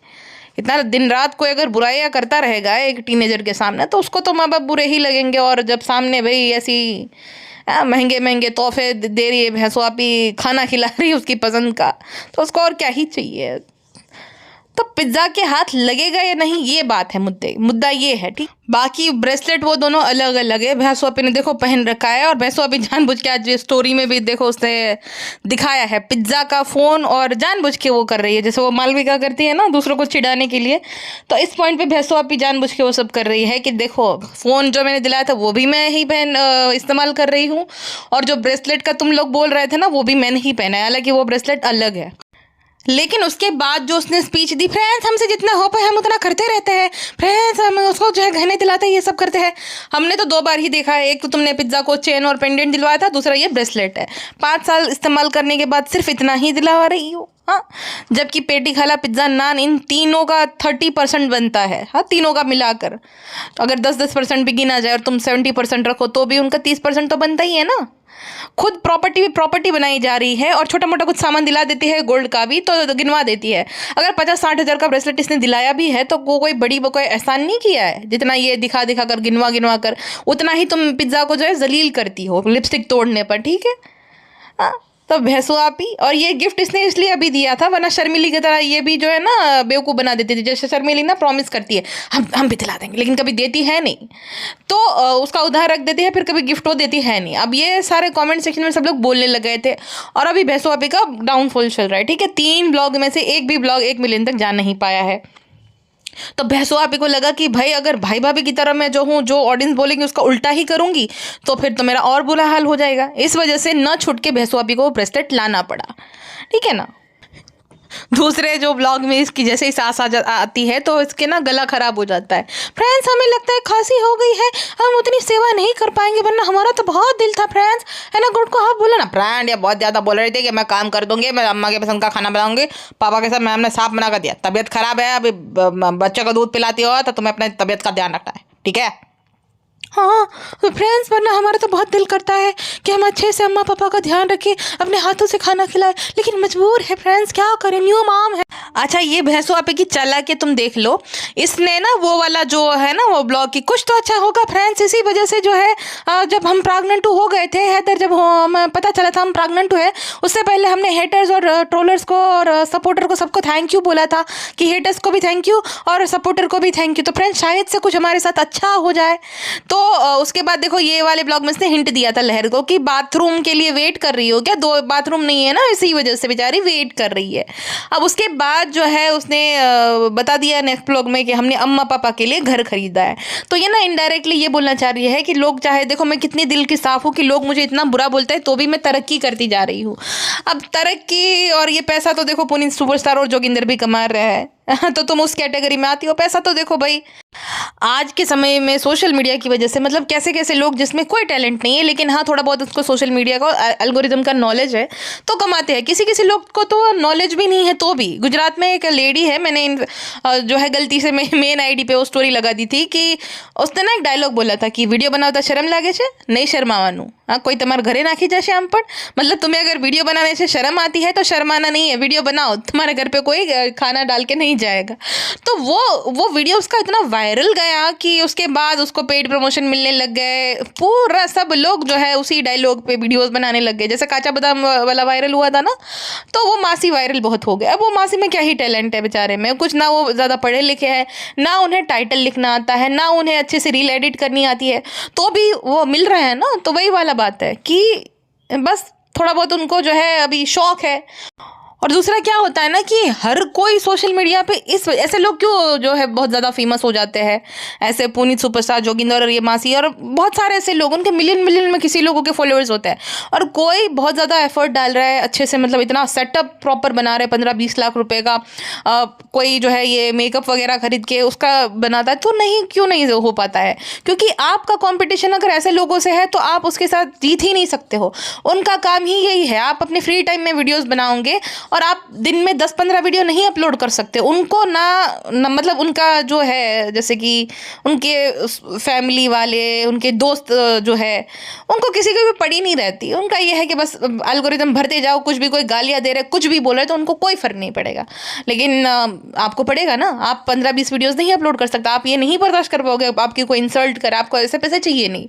इतना दिन रात कोई अगर बुराइयाँ करता रहेगा एक टीनेजर के सामने, तो उसको तो माँ बाप बुरे ही लगेंगे, और जब सामने भाई ऐसी महंगे महंगे तोहफे दे रही है भैंसो आपी, खाना खिला रही है उसकी पसंद का, तो उसको और क्या ही चाहिए। तो पिज्ज़ा के हाथ लगेगा या नहीं, ये बात है, मुद्दा ये है, ठीक। बाकी ब्रेसलेट वो दोनों अलग अलग है। भैंसो आपी ने देखो पहन रखा है, और भैंसो आपी जानबूझ के आज स्टोरी में भी देखो उसने दिखाया है पिज्ज़ा का फ़ोन, और जानबूझ के वो कर रही है जैसे वो मालविका करती है ना दूसरों को चिढ़ाने के लिए। तो इस पॉइंट पे भैंसो आपी जानबूझ के वो सब कर रही है कि देखो फ़ोन जो मैंने दिलाया था वो भी मैं ही इस्तेमाल कर रही हूँ, और जो ब्रेसलेट का तुम लोग बोल रहे थे ना वो भी मैंने ही पहना है, हालांकि वो ब्रेसलेट अलग है। लेकिन उसके बाद जो उसने स्पीच दी, फ्रेंड्स हमसे जितना हो पाए हम उतना करते रहते हैं, फ्रेंड्स हम उसको जो है गहने दिलाते हैं, ये सब करते हैं। हमने तो 2 बार ही देखा है, एक तो तुमने पिज्ज़ा को चेन और पेंडेंट दिलवाया था, दूसरा ये ब्रेसलेट है। 5 साल इस्तेमाल करने के बाद सिर्फ इतना ही दिलवा रही हो, हाँ। जबकि पेटी खाला पिज्ज़ा नान इन तीनों का 30% बनता है, हाँ, तीनों का मिलाकर। अगर 10-10% भी गिना जाए और तुम 70% रखो तो भी उनका 30% तो बनता ही है ना। खुद प्रॉपर्टी बनाई जा रही है, और छोटा मोटा कुछ सामान दिला देती है गोल्ड का भी, तो गिनवा देती है। अगर 50-60 हज़ार का ब्रेसलेट इसने दिलाया भी है, तो कोई कोई एहसान नहीं किया है, जितना ये दिखा कर गिनवा कर उतना ही तुम पिज्ज़ा को जो है जलील करती हो लिपस्टिक तोड़ने पर, ठीक है। हाँ, तो भैंसो आपी, और ये गिफ्ट इसने इसलिए अभी दिया था, वरना शर्मिली की तरह ये भी जो है ना बेवकूफ़ बना देती थी। जैसे शर्मिली ना प्रॉमिस करती है हम भी दिला देंगे, लेकिन कभी देती है नहीं, तो उसका उधार रख देती है, फिर कभी गिफ्ट वो देती है नहीं। अब ये सारे कमेंट सेक्शन में सब लोग बोलने लग गए थे, और अभी भैंसो आपी का डाउनफॉल चल रहा है, ठीक है। 3 ब्लॉग में से एक भी ब्लॉग 1 मिलियन तक जा नहीं पाया है। तो भैंसो आपी को लगा कि भाई अगर भाई भाभी की तरह मैं जो हूँ, जो ऑडियंस बोलेंगे उसका उल्टा ही करूँगी, तो फिर तो मेरा और बुरा हाल हो जाएगा। इस वजह से न छूट के भैंसो आपी को ब्रेसलेट लाना पड़ा, ठीक है ना। दूसरे जो ब्लॉग में इसकी जैसे ही सांस आती है तो इसके ना गला खराब हो जाता है। फ्रेंड्स हमें लगता है खांसी हो गई है, हम उतनी सेवा नहीं कर पाएंगे, वरना हमारा तो बहुत दिल था फ्रेंड्स, है ना। गुड को आप बोले ना फ्रेंड, ये बहुत ज़्यादा बोल रहे थे कि मैं काम कर दूंगी, मैं अम्मा के पसंद का खाना बनाऊंगी, पापा के साथ मैं हमने साफ मना कर दिया, तबीयत खराब है, अभी बच्चे को दूध पिलाती हो तो तुम्हें अपने तबीयत का ध्यान रखना है, ठीक है। हाँ फ्रेंड्स, वरना हमारा तो बहुत दिल करता है कि हम अच्छे से अम्मा पापा का ध्यान रखें, अपने हाथों से खाना खिलाएं, लेकिन मजबूर है फ्रेंड्स, क्या करें, न्यू मॉम है। अच्छा, ये भैंसो आपी की चालाकी के तुम देख लो, इसने ना वो वाला जो है ना वो ब्लॉग की कुछ तो अच्छा होगा फ्रेंड्स, इसी वजह से जो है जब हम प्रेग्नेंट हो गए थे हैदर, जब हमें पता चला था हम प्रेग्नेंट हुए, उससे पहले हमने हेटर्स और ट्रोलर्स को और सपोर्टर को सबको थैंक यू बोला था, कि हेटर्स को भी थैंक यू और सपोर्टर को भी थैंक यू। तो फ्रेंड्स शायद से कुछ हमारे साथ अच्छा हो जाए, तो उसके बाद देखो ये वाले ब्लॉग में इसने हिंट दिया था लहर को कि बाथरूम के लिए वेट कर रही हो क्या, 2 बाथरूम नहीं है ना, इसी वजह से बेचारी वेट कर रही है। अब उसके बाद जो है उसने बता दिया नेक्स्ट ब्लॉग में कि हमने अम्मा पापा के लिए घर खरीदा है। तो ये ना इनडायरेक्टली ये बोलना चाह रही है कि लोग चाहे, देखो मैं कितनी दिल की साफ हूँ कि लोग मुझे इतना बुरा बोलते हैं तो भी मैं तरक्की करती जा रही हूँ। अब तरक्की और ये पैसा तो देखो पुनीत सुपरस्टार और जोगिंदर भी कमा रहे हैं तो तुम उस कैटेगरी में आती हो। पैसा तो देखो भाई आज के समय में सोशल मीडिया की वजह से, मतलब कैसे कैसे लोग जिसमें कोई टैलेंट नहीं है लेकिन हाँ थोड़ा बहुत उसको सोशल मीडिया का एल्गोरिदम का नॉलेज है तो कमाते हैं। किसी किसी लोग को तो नॉलेज भी नहीं है तो भी। गुजरात में एक लेडी है, मैंने जो है गलती से मेन आईडी पे वो स्टोरी लगा दी थी कि उसने ना एक डायलॉग बोला था कि वीडियो बनावता शर्म लागे छे, नहीं शर्मावानू। हाँ, कोई तुम्हारे घरे नाखी जाए आम पर, मतलब तुम्हें अगर वीडियो बनाने से शर्म आती है तो शर्माना नहीं है, वीडियो बनाओ, तुम्हारे घर पे कोई खाना डाल के नहीं जाएगा। तो वो वीडियो उसका इतना वायरल गया कि उसके बाद उसको पेड प्रमोशन मिलने लग गए। पूरा सब लोग जो है उसी डायलॉग पे वीडियोस बनाने लग गए। जैसे काचा बादाम वाला वायरल हुआ था ना, तो वो मासी वायरल बहुत हो गया। अब वो मासी में क्या ही टैलेंट है बेचारे में, कुछ ना वो ज़्यादा पढ़े लिखे हैं, ना उन्हें टाइटल लिखना आता है, ना उन्हें अच्छे से रील एडिट करनी आती है, तो भी वो मिल रहे हैं ना। तो वही वाला बात है कि बस थोड़ा बहुत उनको जो है अभी शौक है। और दूसरा क्या होता है ना कि हर कोई सोशल मीडिया पे ऐसे लोग क्यों जो है बहुत ज़्यादा फेमस हो जाते हैं, ऐसे पुनीत सुपरस्टार, जोगिंदर और ये मासी और बहुत सारे ऐसे लोग, उनके मिलियन में किसी लोगों के फॉलोअर्स होते हैं और कोई बहुत ज़्यादा एफर्ट डाल रहा है अच्छे से, मतलब इतना सेटअप प्रॉपर बना रहे 15-20 लाख रुपए का, कोई जो है ये मेकअप वगैरह खरीद के उसका बनाता है, तो नहीं, क्यों नहीं हो पाता है? क्योंकि आपका कॉम्पिटिशन अगर ऐसे लोगों से है तो आप उसके साथ जीत ही नहीं सकते हो। उनका काम ही यही है, आप अपने फ्री टाइम में वीडियोस बनाओगे और आप दिन में 10-15 वीडियो नहीं अपलोड कर सकते। उनको ना मतलब उनका जो है, जैसे कि उनके फैमिली वाले, उनके दोस्त जो है, उनको किसी की भी पड़ी नहीं रहती। उनका ये है कि बस एल्गोरिदम भरते जाओ, कुछ भी कोई गालियाँ दे रहे, कुछ भी बोल रहे तो उनको कोई फर्क नहीं पड़ेगा। लेकिन आपको पड़ेगा ना, आप 15-20 वीडियोस नहीं अपलोड कर सकते, आप ये नहीं बर्दाश्त कर पाओगे आपकी कोई इंसल्ट करे, आपको ऐसे पैसे चाहिए नहीं,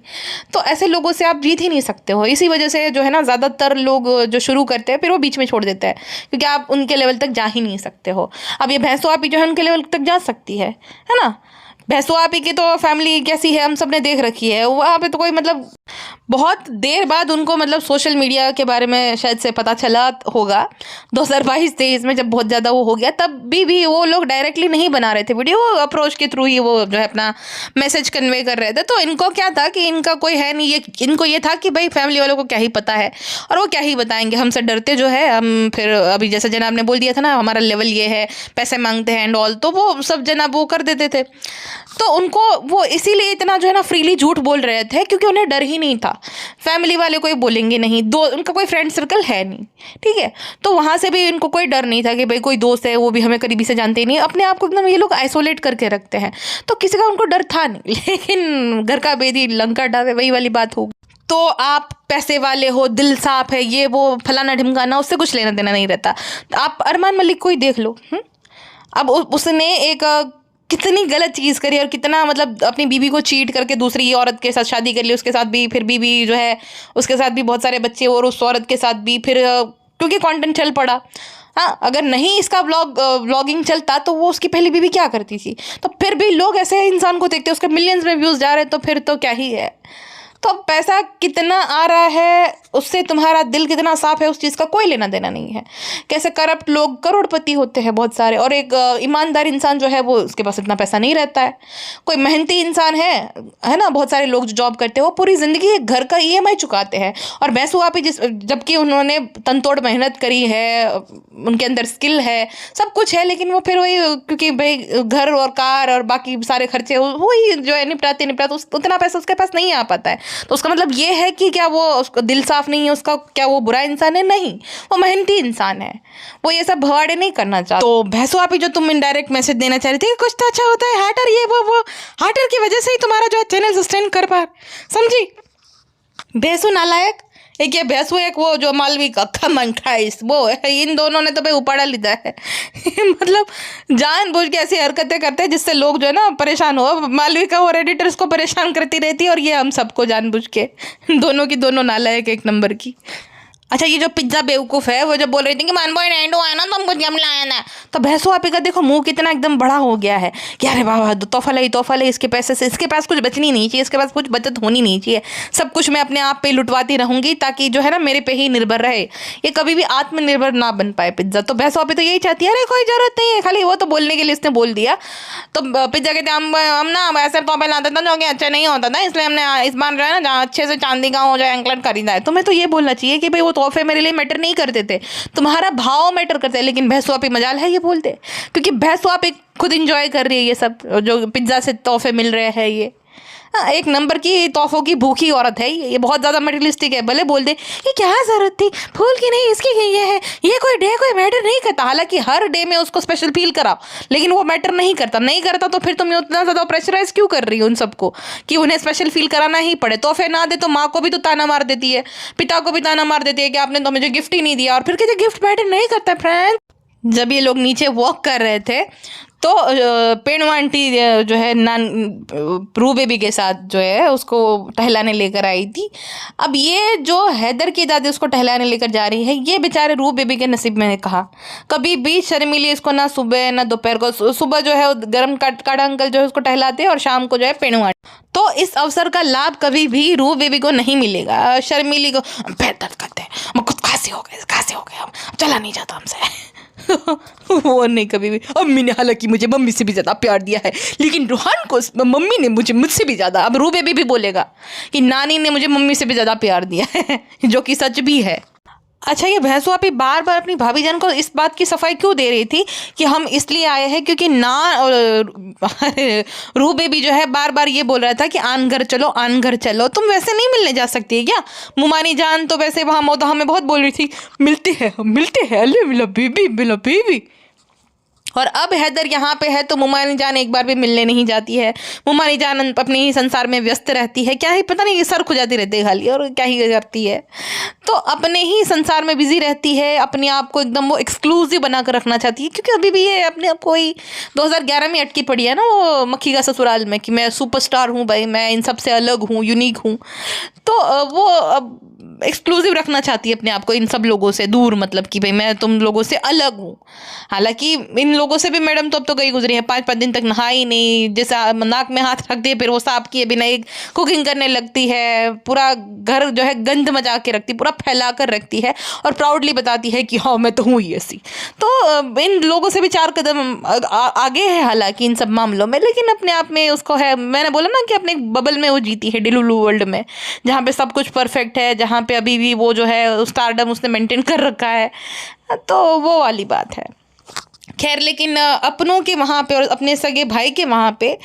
तो ऐसे लोगों से आप जीत ही नहीं सकते हो। इसी वजह से जो है ना ज़्यादातर लोग जो शुरू करते हैं फिर वो बीच में छोड़ देते हैं, क्योंकि आप उनके लेवल तक जा ही नहीं सकते हो। अब ये भैंसो आपी जो है उनके लेवल तक जा सकती है ना। भैंसो आपी की तो फैमिली कैसी है हम सब ने देख रखी है, वहाँ पे तो कोई मतलब बहुत देर बाद उनको मतलब सोशल मीडिया के बारे में शायद से पता चला होगा 2022-23 में, जब बहुत ज़्यादा वो हो गया। तब भी वो लोग डायरेक्टली नहीं बना रहे थे वीडियो, अप्रोच के थ्रू ही वो जो है अपना मैसेज कन्वे कर रहे थे। तो इनको क्या था कि इनका कोई है नहीं, ये इनको ये था कि भाई फैमिली वालों को क्या ही पता है और वो क्या ही बताएंगे, हमसे डरते जो है हम। फिर अभी जैसे जनाब ने बोल दिया था ना हमारा लेवल ये है, पैसे मांगते हैं एंड ऑल, तो वो सब जनाब वो कर देते थे। तो उनको वो इसीलिए इतना जो है ना फ्रीली झूठ बोल रहे थे, क्योंकि उन्हें डर ही नहीं था, फैमिली वाले कोई बोलेंगे नहीं, उनका कोई फ्रेंड सर्कल है नहीं, ठीक है। तो वहाँ से भी इनको कोई डर नहीं था कि भाई कोई दोस्त है, वो भी हमें करीबी से जानते ही नहीं, अपने आप को एकदम ये लोग आइसोलेट करके रखते हैं, तो किसी का उनको डर था नहीं। लेकिन घर का बेदी लंका डावे, वही वाली बात होगी। तो आप पैसे वाले हो, दिल साफ है, ये वो फलाना ढिमकाना, उससे कुछ लेना देना नहीं रहता। आप अरमान मलिक को ही देख लो। अब उसने एक कितनी गलत चीज़ करी और कितना मतलब अपनी बीवी को चीट करके दूसरी औरत के साथ शादी कर ली, उसके साथ भी फिर बीवी जो है उसके साथ भी बहुत सारे बच्चे और उस औरत के साथ भी फिर क्योंकि कंटेंट चल पड़ा। हाँ, अगर नहीं इसका व्लॉगिंग चलता तो वो उसकी पहली बीवी क्या करती थी? तो फिर भी लोग ऐसे इंसान को देखते हैं, उसके मिलियंस में व्यूज़ जा रहे हैं, तो फिर तो क्या ही है। तो पैसा कितना आ रहा है उससे तुम्हारा दिल कितना साफ है उस चीज़ का कोई लेना देना नहीं है। कैसे करप्ट लोग करोड़पति होते हैं बहुत सारे, और एक ईमानदार इंसान जो है वो उसके पास इतना पैसा नहीं रहता है। कोई मेहनती इंसान है ना, बहुत सारे लोग जो जॉब करते हैं वो पूरी ज़िंदगी एक घर का EMI चुकाते हैं, और भैंसो आपी जबकि उन्होंने तनतोड़ मेहनत करी है, उनके अंदर स्किल है, सब कुछ है, लेकिन वो फिर वही क्योंकि भाई घर और कार और बाकी सारे खर्चे वही जो है निपटाते उतना पैसा उसके पास नहीं आ पाता है। तो उसका मतलब ये है कि क्या वो उसका दिल साफ नहीं है, उसका क्या वो बुरा इंसान है? नहीं, वो मेहनती इंसान है, वो ये सब भवाड़े नहीं करना चाहता। तो भैंसो आपी जो तुम इनडायरेक्ट मैसेज देना चाह रही थी कुछ तो अच्छा होता है, हार्टर ये वो हार्टर की वजह से ही तुम्हारा जो है चैनल सस्टेन कर पा, समझी? भैंसो नालायक, एक ये भैंसो एक वो जो मालवी का खमन खाइस वो है, इन दोनों ने तो भाई उपाड़ा लिया है। मतलब जानबूझ के ऐसी हरकतें करते हैं जिससे लोग जो है ना परेशान हो। मालवी का और एडिटर्स को परेशान करती रहती है और ये हम सबको जानबूझ के, दोनों की दोनों नालायक एक नंबर की। अच्छा, ये जो पिज्जा बेवकूफ है वो जो बोल रही थी कि मन बॉय नैंडो आया ना तो हमको जम लाया ना, तो भैंसो आप का देखो मुंह कितना एकदम बड़ा हो गया है कि अरे बाबा तोहफा ले इसके पैसे से, इसके पास कुछ बचनी नहीं चाहिए, इसके पास कुछ बचत होनी नहीं चाहिए, सब कुछ मैं अपने आप पे लुटवाती रहूंगी ताकि जो है ना मेरे पे ही निर्भर रहे, ये कभी भी आत्मनिर्भर ना बन पाए पिज्जा। तो भैंसो आप तो यही चाहती है, अरे कोई जरूरत नहीं है, खाली वो तो बोलने के लिए इसने बोल दिया। तो पिज्जा कहते हम ना ऐसे तोहफे लाते थे जो कि अच्छा नहीं होता था, इसलिए हमने इस बार जो है ना जहाँ अच्छे से चांदी का हो जाए एंकलेट खरीदा है। तुम्हें तो ये बोलना चाहिए कि भाई वो तोहफे मेरे लिए मैटर नहीं करते थे, तुम्हारा भाव मैटर करते हैं, लेकिन भैंसो आप मजाल है ये बोलते, क्योंकि भैंसो आप खुद इंजॉय कर रही है ये सब जो पिज्जा से तोहफे मिल रहे हैं। ये एक नंबर की तोहफों की भूखी औरत है ये बहुत ज़्यादा मटेरियलिस्टिक है। भले बोल दे ये क्या ज़रूरत थी फूल की, नहीं इसकी ये है, ये कोई डे कोई मैटर नहीं करता, हालांकि हर डे में उसको स्पेशल फील कराओ, लेकिन वो मैटर नहीं करता तो फिर तुम उतना ज़्यादा प्रेशराइज क्यों कर रही हो उन सबको कि उन्हें स्पेशल फील कराना ही पड़े। तोहफे ना दे तो माँ को भी तो ताना मार देती है, पिता को भी ताना मार देती है कि आपने तो मुझे गिफ्ट ही नहीं दिया, और फिर कहते गिफ्ट मैटर नहीं करता। फ्रेंड, जब ये लोग नीचे वॉक कर रहे थे तो पेणु आंटी जो है रू बेबी के साथ जो है उसको टहलाने लेकर आई थी। अब ये जो हैदर की दादी उसको टहलाने लेकर जा रही है, ये बेचारे रू बेबी के नसीब में कहा कभी भी शर्मिली इसको ना सुबह ना दोपहर को, सुबह जो है गर्म काटा अंकल जो है उसको टहलाते हैं और शाम को जो है पेणु आंटी। तो इस अवसर का लाभ कभी भी रू बेबी को नहीं मिलेगा। शर्मिली को पैर दर्द करते हैं, खुद खांसी हो गए, चला नहीं जाता हमसे वो नहीं कभी भी। अम्मी ने हालांकि मुझे मम्मी से भी ज़्यादा प्यार दिया है, लेकिन रूहान को मम्मी ने मुझसे भी ज़्यादा, अब रू बेबी भी बोलेगा कि नानी ने मुझे मम्मी से भी ज़्यादा प्यार दिया है जो कि सच भी है। अच्छा, ये भैंसो आप बार बार अपनी भाभी जान को इस बात की सफाई क्यों दे रही थी कि हम इसलिए आए हैं क्योंकि रू बेबी जो है बार बार ये बोल रहा था कि आन घर चलो, तुम वैसे नहीं मिलने जा सकती है क्या? मुमानी जान तो वैसे वहाँ तो हमें बहुत बोल रही थी मिलते हैं अल्ले मिला बेबी। और अब हैदर यहाँ पे है तो मुमानी जान एक बार भी मिलने नहीं जाती है। मुमानी जान अपने ही संसार में व्यस्त रहती है, क्या ही पता नहीं सर खुजाती रहती है खाली, और क्या ही करती है, तो अपने ही संसार में बिजी रहती है, अपने आप को एकदम वो एक्सक्लूसिव बना कर रखना चाहती है, क्योंकि अभी भी ये अपने आप को ही 2011 में अटकी पड़ी है ना वो मक्खी का ससुराल में कि मैं सुपरस्टार हूँ भाई, मैं इन सबसे अलग हूँ, यूनिक हूँ। तो वो अब एक्सक्लूसिव रखना चाहती है अपने आप को इन सब लोगों से दूर, मतलब कि भाई मैं तुम लोगों से अलग हूँ। हालांकि इन लोगों से भी मैडम तो अब तो गई गुजरी है, 5-5 दिन तक नहाई नहीं, जैसे नाक में हाथ रख दिए फिर वो साफ किए बिना एक कुकिंग करने लगती है, पूरा घर जो है गंद मचा के रखती, पूरा फैला कर रखती है और प्राउडली बताती है कि हाँ मैं तो हूँ ही ऐसी। तो इन लोगों से भी 4 कदम आगे है हालांकि इन सब मामलों में, लेकिन अपने आप में उसको है, मैंने बोला ना कि अपने बबल में वो जीती है, डिलुलु वर्ल्ड में, जहाँ पे सब कुछ परफेक्ट है, जहाँ पे अभी भी वो जो है स्टारडम उसने मेंटेन कर रखा है, तो वो वाली बात है। खैर, लेकिन अपनों के वहाँ पे और अपने सगे भाई के वहाँ पे